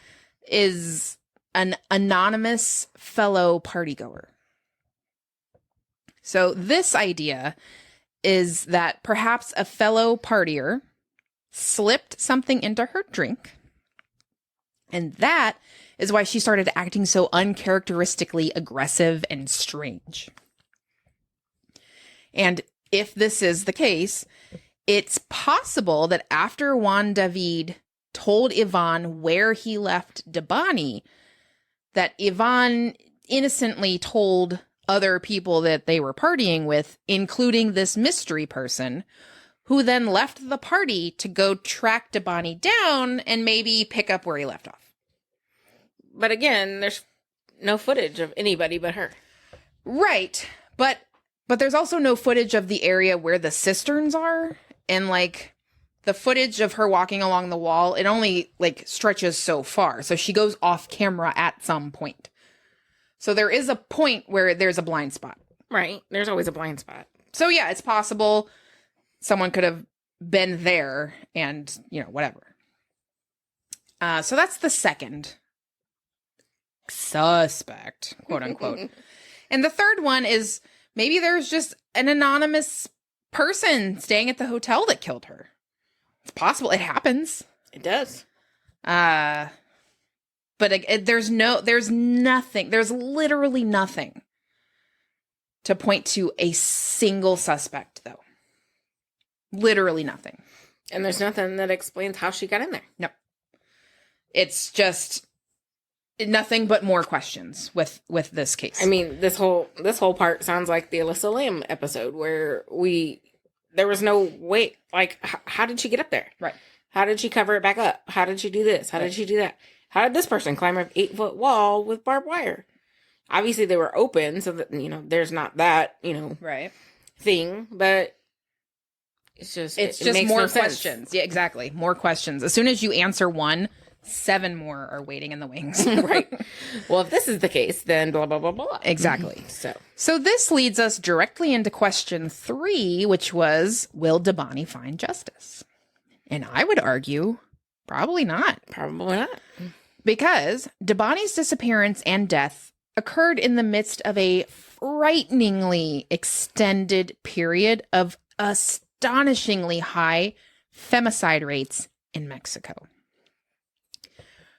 is an anonymous fellow partygoer. So, this idea is that perhaps a fellow partier slipped something into her drink, and that is why she started acting so uncharacteristically aggressive and strange. And if this is the case, it's possible that after Juan David told Yvonne where he left Debanhi, that Yvonne innocently told other people that they were partying with, including this mystery person, who then left the party to go track Debanhi down and maybe pick up where he left off. But again, there's no footage of anybody but her. Right. But there's also no footage of the area where the cisterns are. And like the footage of her walking along the wall, it only like stretches so far. So she goes off camera at some point. So there is a point where there's a blind spot. Right. There's always a blind spot. So yeah, it's possible someone could have been there and, whatever. So that's the second suspect, quote unquote. And the third one is maybe there's just an anonymous person staying at the hotel that killed her. It's possible. It happens. It does. But there's literally nothing to point to a single suspect, though. Literally nothing. And there's nothing that explains how she got in there. No. It's just nothing but more questions with this case. I mean, this whole part sounds like the Alyssa Lamb episode where there was no way, like, how did she get up there? Right. How did she cover it back up? How did she do this? How did she do that? How did this person climb an 8-foot wall with barbed wire? Obviously, they were open, so that, there's not that, right. thing, but it's just more questions. Yeah, exactly. More questions. As soon as you answer one, 7 more are waiting in the wings. Right. Well, if this is the case, then blah, blah, blah, blah. Exactly. So this leads us directly into question 3, which was, will Debanhi find justice? And I would argue, probably not. Probably not. Because Debanhi's disappearance and death occurred in the midst of a frighteningly extended period of astonishingly high femicide rates in Mexico.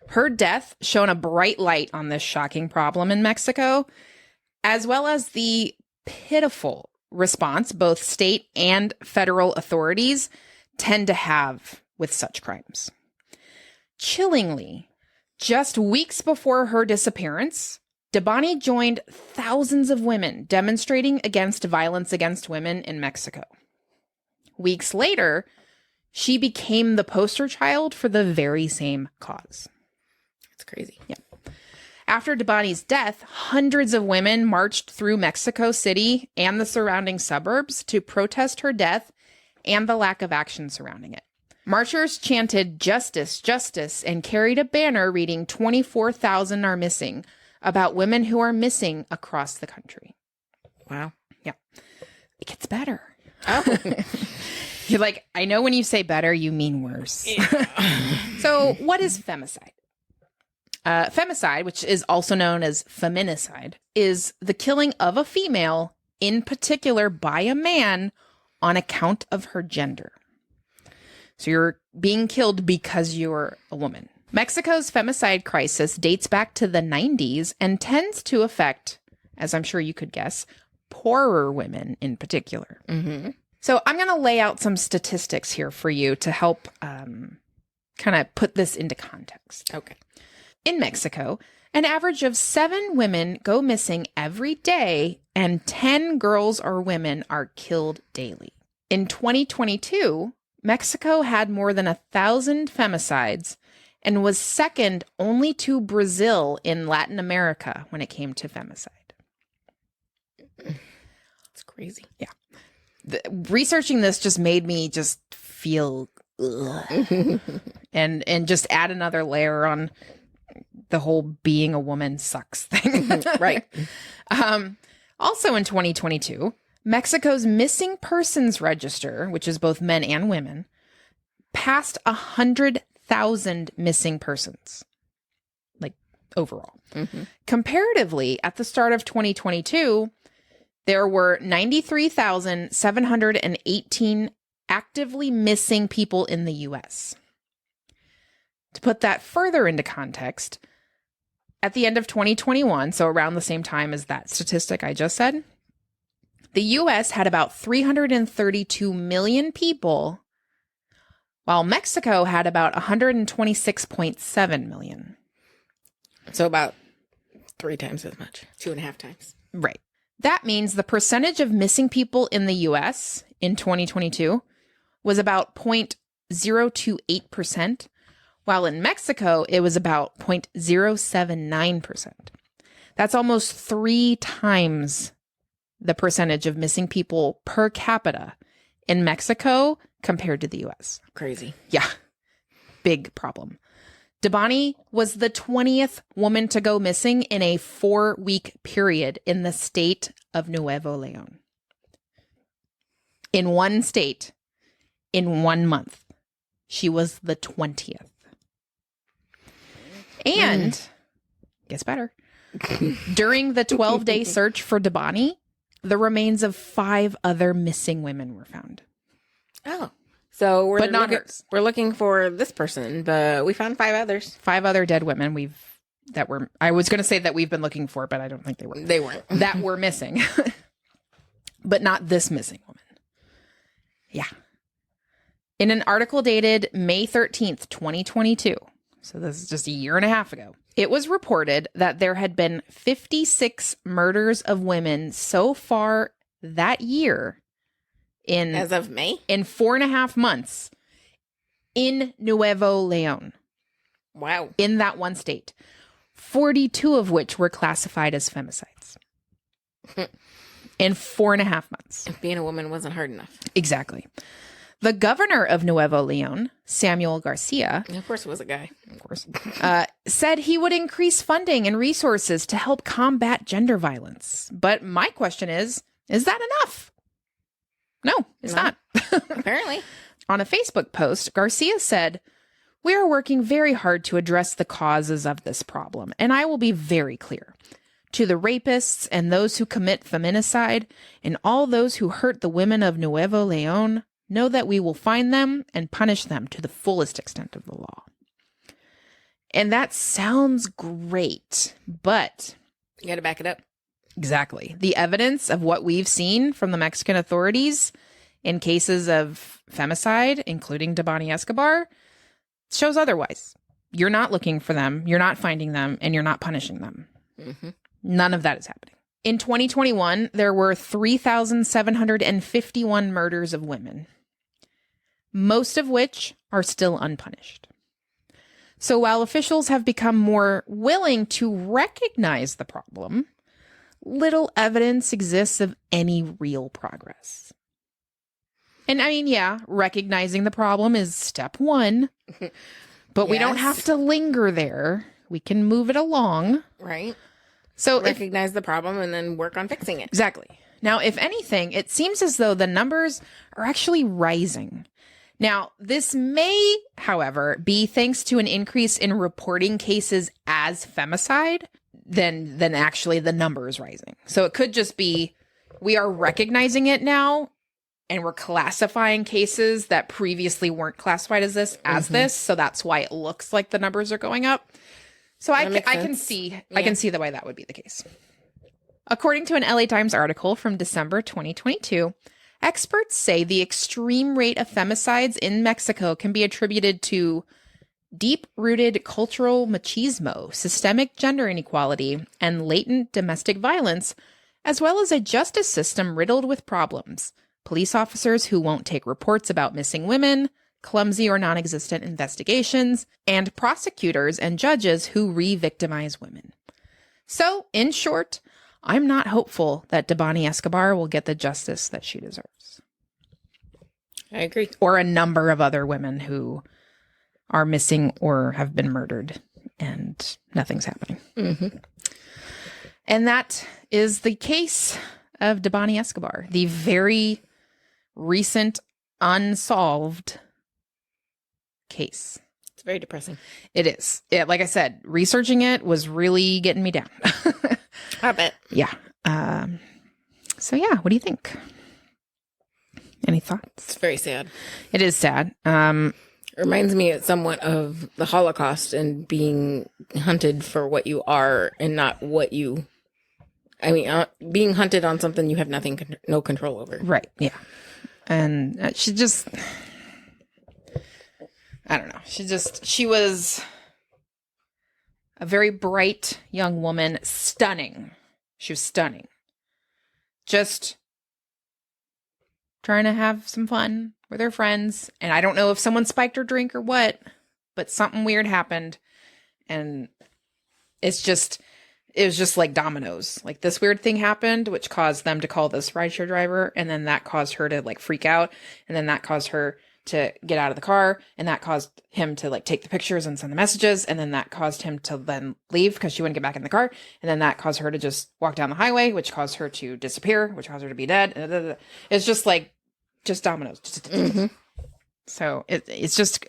Her death shone a bright light on this shocking problem in Mexico, as well as the pitiful response both state and federal authorities tend to have with such crimes. Chillingly, just weeks before her disappearance, Debanhi joined thousands of women demonstrating against violence against women in Mexico. Weeks later, she became the poster child for the very same cause. It's crazy. Yeah. After Debanhi's death, hundreds of women marched through Mexico City and the surrounding suburbs to protest her death and the lack of action surrounding it. Marchers chanted "Justice, Justice," and carried a banner reading 24,000 are missing, about women who are missing across the country. Wow. Yeah. It gets better. Oh. You're like, I know when you say better, you mean worse. Yeah. So what is femicide? Femicide, which is also known as feminicide, is the killing of a female, in particular by a man, on account of her gender. So you're being killed because you're a woman. Mexico's femicide crisis dates back to the 90s and tends to affect, as I'm sure you could guess, poorer women in particular. Mm-hmm. So I'm going to lay out some statistics here for you to help kind of put this into context. Okay. In Mexico, an average of 7 women go missing every day, and 10 girls or women are killed daily. In 2022, Mexico had more than 1,000 femicides and was second only to Brazil in Latin America when it came to femicide. It's crazy. Yeah. Researching this just made me just feel and just add another layer on the whole being a woman sucks thing. Right. Also in 2022, Mexico's missing persons register, which is both men and women, passed 100,000 missing persons, like overall. Mm-hmm. Comparatively, at the start of 2022, there were 93,718 actively missing people in the U.S. To put that further into context, at the end of 2021, so around the same time as that statistic I just said, the U.S. had about 332 million people, while Mexico had about 126.7 million. So about 3 times as much. 2.5 times. Right. That means the percentage of missing people in the U.S. in 2022 was about 0.028%, while in Mexico, it was about 0.079%. That's almost 3 times the percentage of missing people per capita in Mexico compared to the U.S. Crazy. Yeah. Big problem. Debanhi was the 20th woman to go missing in a 4-week period in the state of Nuevo León. In one state, in 1 month, she was the 20th. And, gets better, during the 12-day search for Debanhi, the remains of 5 other missing women were found. Oh. So But not hers. We're looking for this person, but we found 5 others. 5 other dead women I was going to say that we've been looking for, but I don't think they were. They weren't. That were missing. But not this missing woman. Yeah. In an article dated May 13th, 2022, so this is just a year and a half ago, it was reported that there had been 56 murders of women so far that year As of May? in 4.5 months in Nuevo León. Wow. In that one state. 42 of which were classified as femicides. In 4.5 months. Being a woman wasn't hard enough. Exactly. The governor of Nuevo Leon, Samuel Garcia, Of course it was a guy. of course, said he would increase funding and resources to help combat gender violence. But my question is that enough? No, it's not. Apparently. On a Facebook post, Garcia said, "We are working very hard to address the causes of this problem, and I will be very clear. To the rapists and those who commit feminicide and all those who hurt the women of Nuevo Leon, know that we will find them and punish them to the fullest extent of the law." And that sounds great, but... You got to back it up. Exactly. The evidence of what we've seen from the Mexican authorities in cases of femicide, including Debanhi Escobar, shows otherwise. You're not looking for them, you're not finding them, and you're not punishing them. Mm-hmm. None of that is happening. In 2021, there were 3,751 murders of women, most of which are still unpunished. So while officials have become more willing to recognize the problem, little evidence exists of any real progress. And I mean, yeah, recognizing the problem is step one, but we don't have to linger there. We can move it along. Right. So recognize the problem and then work on fixing it. Exactly. Now, if anything, it seems as though the numbers are actually rising. Now, this may, however, be thanks to an increase in reporting cases as femicide than actually the number is rising. So it could just be we are recognizing it now and we're classifying cases that previously weren't classified as this, so that's why it looks like the numbers are going up. So I can see the way that would be the case. According to an LA Times article from December 2022, experts say the extreme rate of femicides in Mexico can be attributed to deep-rooted cultural machismo, systemic gender inequality, and latent domestic violence, as well as a justice system riddled with problems. Police officers who won't take reports about missing women, clumsy or non-existent investigations, and prosecutors and judges who re-victimize women. So, in short, I'm not hopeful that Debanhi Escobar will get the justice that she deserves. I agree. Or a number of other women who are missing or have been murdered and nothing's happening. Mm-hmm. And that is the case of Debanhi Escobar, the very recent unsolved case. It's very depressing. It is. Like I said, researching it was really getting me down. I bet. Yeah. So yeah, what do you think? Any thoughts? It's very sad. It is sad. Reminds me somewhat of the Holocaust and being hunted for what you are and not what you... I mean, being hunted on something you have no control over. Right, yeah. And she just... I don't know. She was a very bright young woman. Stunning. She was stunning. Just trying to have some fun with her friends. And I don't know if someone spiked her drink or what, but something weird happened. And it was just like dominoes. Like this weird thing happened, which caused them to call this rideshare driver. And then that caused her to like freak out. And then that caused her to get out of the car, and that caused him to like take the pictures and send the messages, and then that caused him to then leave because she wouldn't get back in the car, and then that caused her to just walk down the highway, which caused her to disappear, which caused her to be dead. It's just like dominoes. Mm-hmm. So it's just,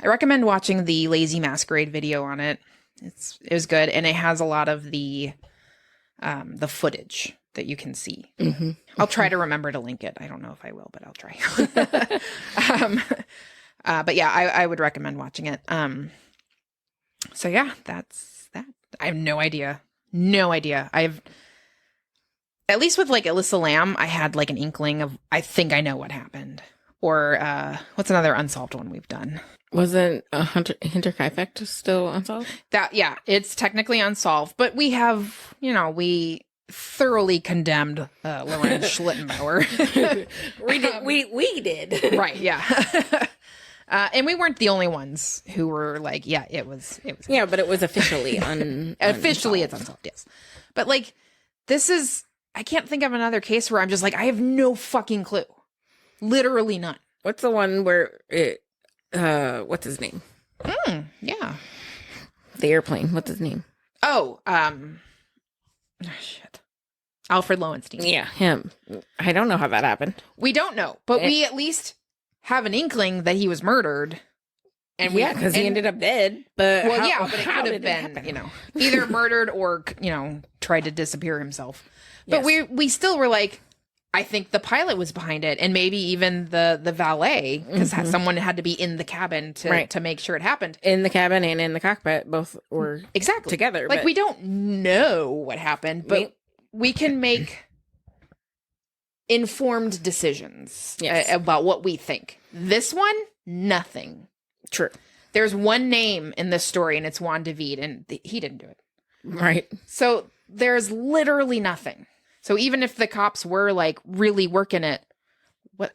I recommend watching the Lazy Masquerade video on it. It was good, and it has a lot of the footage that you can see. Mm-hmm. I'll try to remember to link it. I don't know if I will, but I'll try. But yeah, I would recommend watching it. So yeah, that's that. I have no idea. I've, at least with like Alyssa Lamb, I had like an inkling of, I think I know what happened. Or what's another unsolved one we've done? Wasn't Hinterkaifeck still unsolved? Yeah, it's technically unsolved, but we have, we thoroughly condemned Lauren Schlittenbauer. we did. Right, yeah. And we weren't the only ones who were like, yeah, it was. Yeah, but it was officially officially it's unsolved, yes. But like, I can't think of another case where I'm just like, I have no fucking clue. Literally none. What's the one where it, what's his name? Yeah. The airplane. What's his name? Shit. Alfred Lowenstein. Yeah, him. I don't know how that happened. We don't know, but we at least have an inkling that he was murdered. And because he ended up dead. But but it could have been, either murdered or, tried to disappear himself. But we still were like, I think the pilot was behind it, and maybe even the valet, because someone had to be in the cabin to make sure it happened. In the cabin and in the cockpit, both were together. Like, we don't know what happened, but we can make informed decisions about what we think. This one, nothing. True. There's one name in this story, and it's Juan David, and he didn't do it. Right. So there's literally nothing. So even if the cops were like really working it, what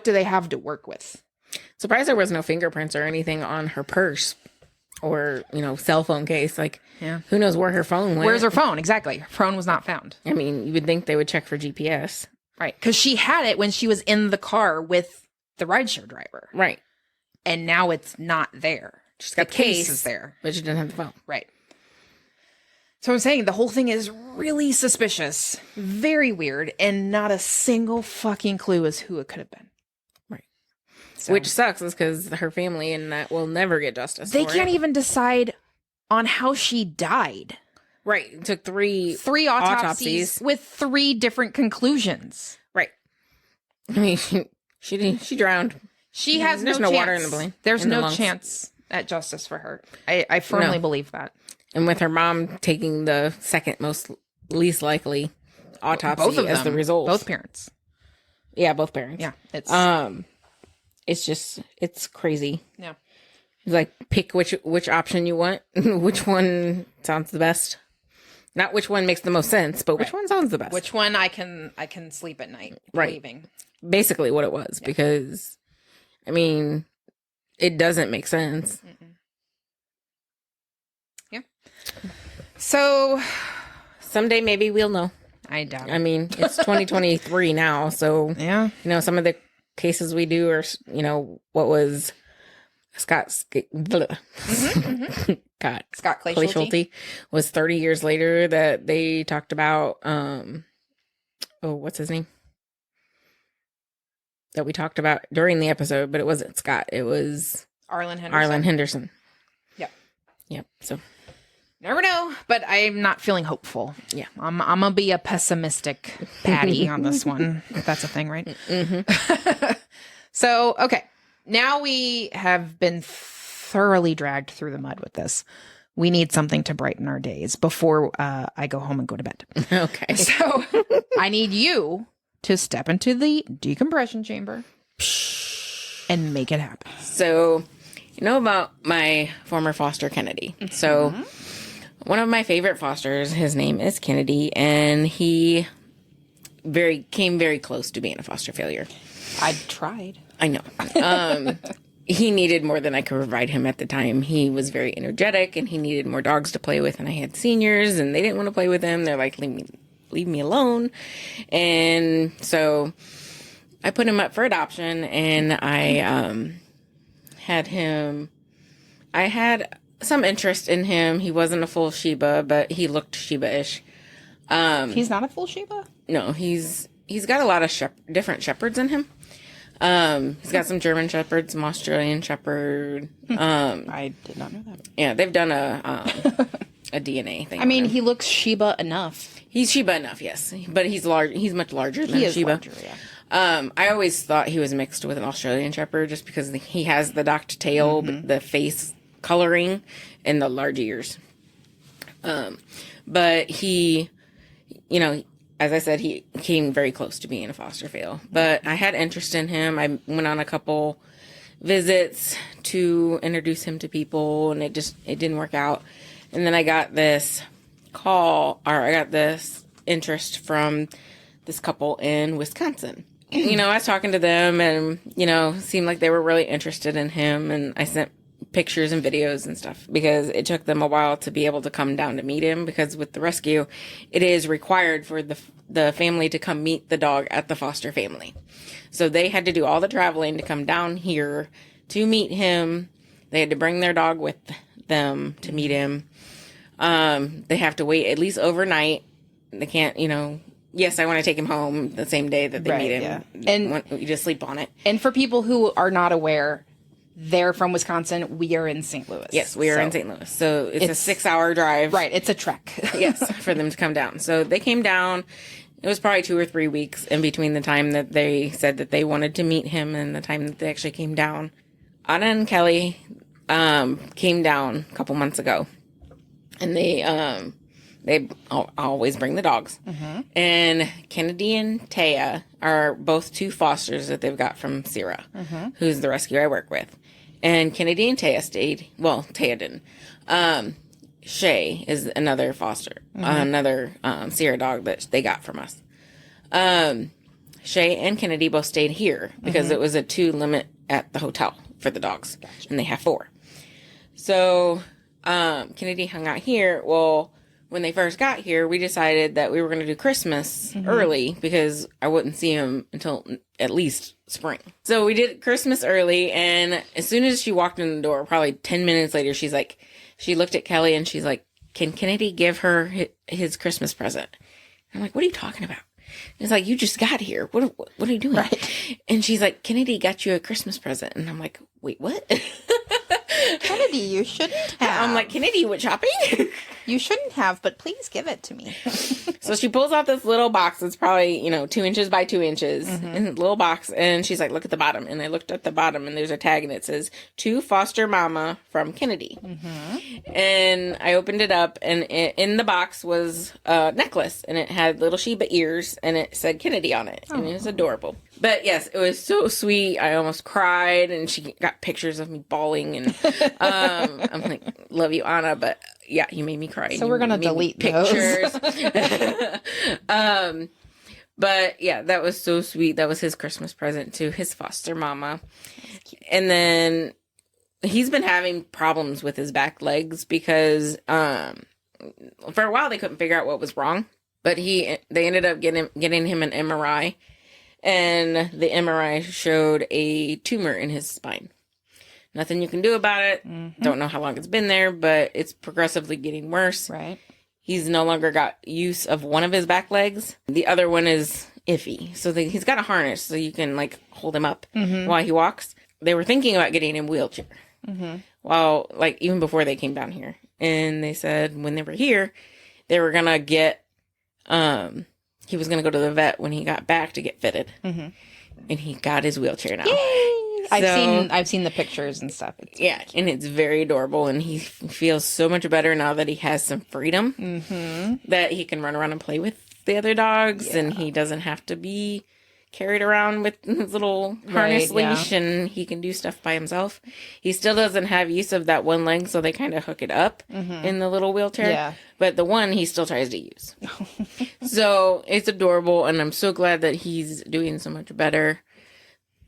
do they have to work with? Surprised there was no fingerprints or anything on her purse or, cell phone case. Like, who knows where her phone went? Where's her phone? Exactly. Her phone was not found. I mean, you would think they would check for GPS. Right. Because she had it when she was in the car with the rideshare driver. Right. And now it's not there. She's got the case is there. But she didn't have the phone. Right. So I'm saying the whole thing is really suspicious, very weird, and not a single fucking clue as who it could have been. Right. So, which sucks is because her family and that will never get justice. They can't even decide on how she died. Right. It took three autopsies with 3 different conclusions. Right. I mean, she drowned. She has There's no no chance. Water in the brain. There's no chance at justice for her. I firmly believe that. And with her mom taking the least likely autopsy as the result. Both parents. Yeah, both parents. Yeah. It's crazy. Yeah. Like, pick which option you want. Which one sounds the best. Not which one makes the most sense, but which one sounds the best. Which one I can sleep at night believing. Basically what it was, because I mean, it doesn't make sense. Yeah. So someday maybe we'll know. I doubt it. I mean, it's 2023 now, so yeah. Some of the cases we do are, what was Scott Clay Schulte was 30 years later that they talked about what's his name? That we talked about during the episode, but it wasn't Scott. It was Arlen Henderson. Yep. So never know, but I'm not feeling hopeful. Yeah. I'm gonna be a pessimistic Patty on this one. If that's a thing, right? Mm-hmm. So, okay. Now we have been thoroughly dragged through the mud with this. We need something to brighten our days before I go home and go to bed. Okay. So I need you to step into the decompression chamber and make it happen. So, about my former foster Kennedy. So, one of my favorite fosters, his name is Kennedy, and he came very close to being a foster failure. I tried. I know. He needed more than I could provide him at the time. He was very energetic, and he needed more dogs to play with, and I had seniors, and they didn't want to play with him. They're like, leave me alone. And so I put him up for adoption, and I had some interest in him. He wasn't a full Shiba, but he looked Shiba-ish. He's not a full Shiba? No, he's got a lot of different shepherds in him. He's got some German shepherds, some Australian shepherd. I did not know that. Yeah, they've done a DNA thing. I mean, he looks Shiba enough. He's Shiba enough, yes, but he's large. He's much larger than Shiba. Larger, yeah. I always thought he was mixed with an Australian shepherd just because he has the docked tail, the face coloring, and the large ears. But he, as I said, he came very close to being a foster fail. But I had interest in him. I went on a couple visits to introduce him to people, and it didn't work out. And then I got this interest from this couple in Wisconsin. I was talking to them, and, seemed like they were really interested in him, and I sent pictures and videos and stuff, because it took them a while to be able to come down to meet him, because with the rescue, it is required for the family to come meet the dog at the foster family. So they had to do all the traveling to come down here to meet him. They had to bring their dog with them to meet him. They have to wait at least overnight. They can't, yes, I want to take him home the same day that they meet him. Yeah. And you just sleep on it. And for people who are not aware, they're from Wisconsin. We are in St. Louis. Yes, we are in St. Louis. So it's a 6-hour drive. Right. It's a trek. Yes, for them to come down. So they came down. It was probably 2 or 3 weeks in between the time that they said that they wanted to meet him and the time that they actually came down. Anna and Kelly came down a couple months ago. And they always bring the dogs. Mm-hmm. And Kennedy and Taya are both 2 fosters that they've got from Sierra, who's the rescue I work with. And Kennedy and Taya stayed. Well, Taya didn't. Shay is another foster, another Sierra dog that they got from us. Shay and Kennedy both stayed here because it was a 2 limit at the hotel for the dogs. Gotcha. And they have 4. So Kennedy hung out here. Well, when they first got here, we decided that we were going to do Christmas early because I wouldn't see him until at least spring. So we did Christmas early, and as soon as she walked in the door, probably 10 minutes later, she looked at Kelly and she's like, "Can Kennedy give her his Christmas present?" I'm like, "What are you talking about?" It's like, "You just got here. What are you doing?" Right. And she's like, "Kennedy got you a Christmas present." And I'm like, "Wait, what?" Kennedy, you shouldn't have. I'm like, "Kennedy, you went shopping?" You shouldn't have, but please give it to me. So she pulls out this little box that's probably, 2 inches by 2 inches in a little box. And she's like, "Look at the bottom." And I looked at the bottom and there's a tag and it says, "To foster mama from Kennedy." And I opened it up and in the box was a necklace and it had little Sheba ears and it said Kennedy on it. And it was adorable. But yes, it was so sweet. I almost cried and she got pictures of me bawling and I'm like, "Love you, Anna." But yeah, you made me cry. So we're going to delete pictures. But yeah, that was so sweet. That was his Christmas present to his foster mama. And then he's been having problems with his back legs because for a while they couldn't figure out what was wrong. But they ended up getting him an MRI. And the MRI showed a tumor in his spine. Nothing you can do about it. Don't know how long it's been there, but it's progressively getting worse. Right. He's no longer got use of one of his back legs. The other one is iffy. So he's got a harness so you can hold him up while he walks. They were thinking about getting him a wheelchair. Well, even before they came down here. And they said when they were here, they were going to get, he was going to go to the vet when he got back to get fitted. And he got his wheelchair now. Yay! I've seen the pictures and stuff. And it's very adorable, and he feels so much better now that he has some freedom, that he can run around and play with the other dogs, and he doesn't have to be carried around with his little harness leash, and he can do stuff by himself. He still doesn't have use of that one leg, so they kind of hook it up in the little wheelchair. But the one he still tries to use. So it's adorable, and I'm so glad that he's doing so much better.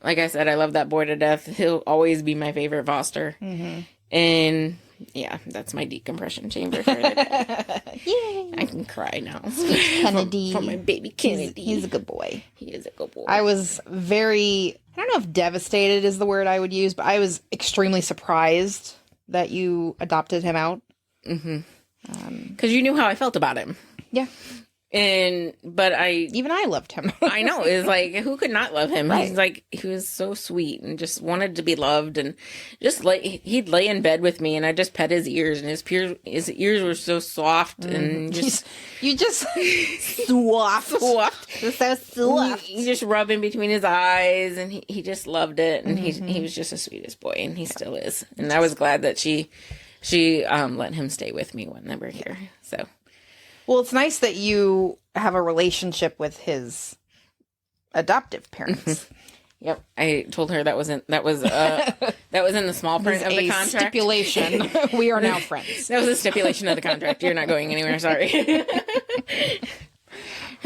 Like I said, I love that boy to death. He'll always be my favorite foster. And yeah, that's my decompression chamber for the day. Yay! I can cry now. Kennedy. For my baby Kennedy. He's a good boy. He is a good boy. I was I don't know if devastated is the word I would use, but I was extremely surprised that you adopted him out. Because you knew how I felt about him. Yeah. But even I loved him. I know. It's like, who could not love him? Right. He was so sweet and just wanted to be loved, and just he'd lay in bed with me and I'd just pet his ears, and his ears were so soft and just you just soft. You're so soft. You just rub in between his eyes, and he just loved it, and he was just the sweetest boy, and he still is. And I was glad that she let him stay with me when they were here. So. Well, it's nice that you have a relationship with his adoptive parents. Yep, I told her that was in the small print of the contract. Stipulation. We are now friends. That was a stipulation of the contract. You're not going anywhere. Sorry.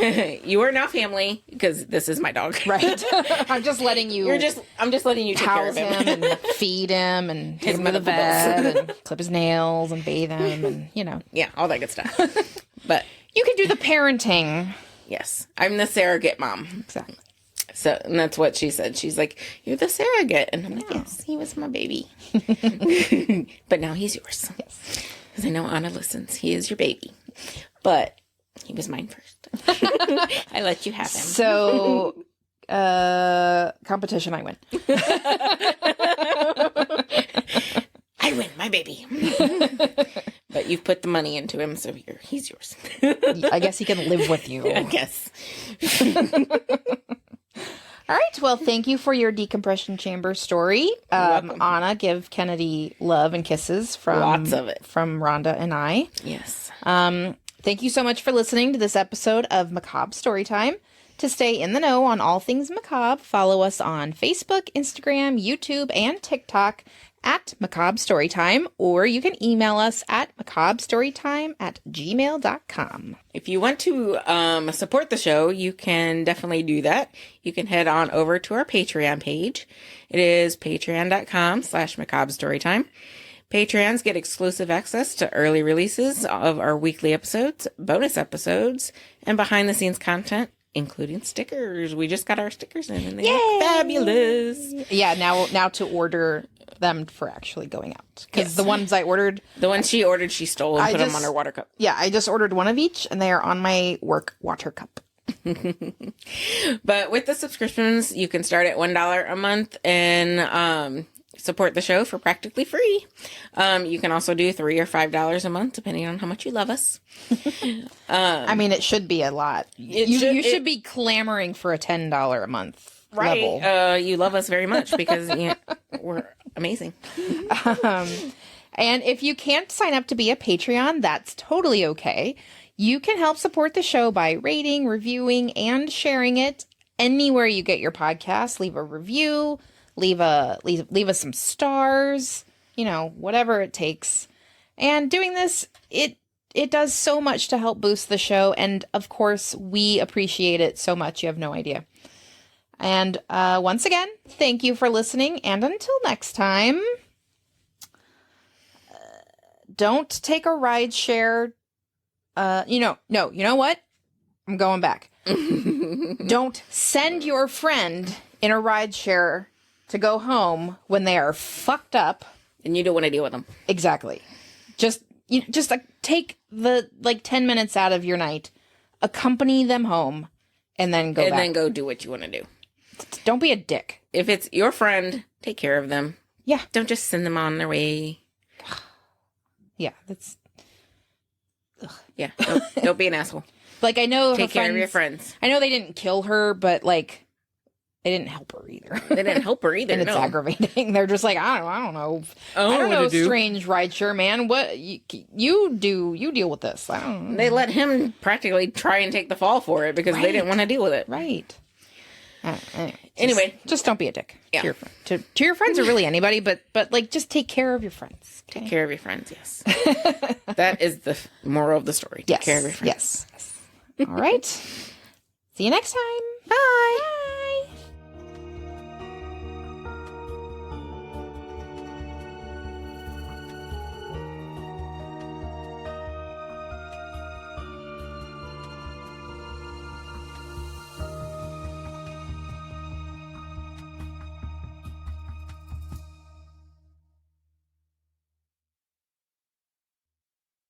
You are now family because this is my dog. Right. I'm just letting you. I'm just letting you take care house of him. and feed him and take His him to the medical vet and clip his nails and bathe him and, Yeah, all that good stuff. But you can do the parenting. yes, I'm the surrogate mom. Exactly. So, and that's what she said. She's like, "You're the surrogate," and I'm like, "Yes, he was my baby, but now he's yours." Yes. Because I know Anna listens. He is your baby, but he was mine first. I let you have him. So, competition, I win. I win, my baby. But you've put the money into him, so he's yours. I guess he can live with you. I guess. All right. Well, thank you for your decompression chamber story. Anna, give Kennedy love and kisses from Lots of it. From Rhonda and I. Yes. Thank you so much for listening to this episode of Macabre Storytime. To stay in the know on all things macabre, follow us on Facebook, Instagram, YouTube, and TikTok at Macabre Storytime, or you can email us at macabrestorytime@gmail.com. If you want to support the show, you can definitely do that. You can head on over to our Patreon page. It is patreon.com/macabrestorytime. Patrons get exclusive access to early releases of our weekly episodes, bonus episodes, and behind-the-scenes content, including stickers. We just got our stickers in, and they look fabulous. Yeah, now to order them for actually going out. Because the ones I ordered... The ones she ordered, she stole and put them on her water cup. Yeah, I just ordered one of each, and they are on my work water cup. But with the subscriptions, you can start at $1 a month and support the show for practically free. You can also do $3 or $5 a month, depending on how much you love us. I mean, it should be a lot. You should be clamoring for a $10 a month level. You love us very much because we're amazing. And if you can't sign up to be a Patreon, that's totally okay. You can help support the show by rating, reviewing, and sharing it anywhere you get your podcast. Leave a review, leave us some stars, whatever it takes. And doing this, it does so much to help boost the show. And of course, we appreciate it so much. You have no idea. And once again, thank you for listening. And until next time, don't take a ride share. You know what? I'm going back. Don't send your friend in a ride share to go home when they are fucked up. And you don't want to deal with them. Exactly. Just take the 10 minutes out of your night, accompany them home, and then go back. And then go do what you want to do. Don't be a dick. If it's your friend, take care of them. Yeah. Don't just send them on their way. Yeah, that's... Ugh. Yeah, don't be an asshole. I know take care of your friends. I know they didn't kill her, but they didn't help her either. They didn't help her either. And it's aggravating. They're just I don't know. I don't know, strange rideshare man. What you do? You deal with this. I don't know. They let him practically try and take the fall for it because they didn't want to deal with it. Right. Anyway, just don't be a dick. Yeah. To your friends or really anybody, but just take care of your friends. Okay? Take care of your friends. Yes. That is the moral of the story. Take care of your friends. Yes. All right. See you next time. Bye. Bye.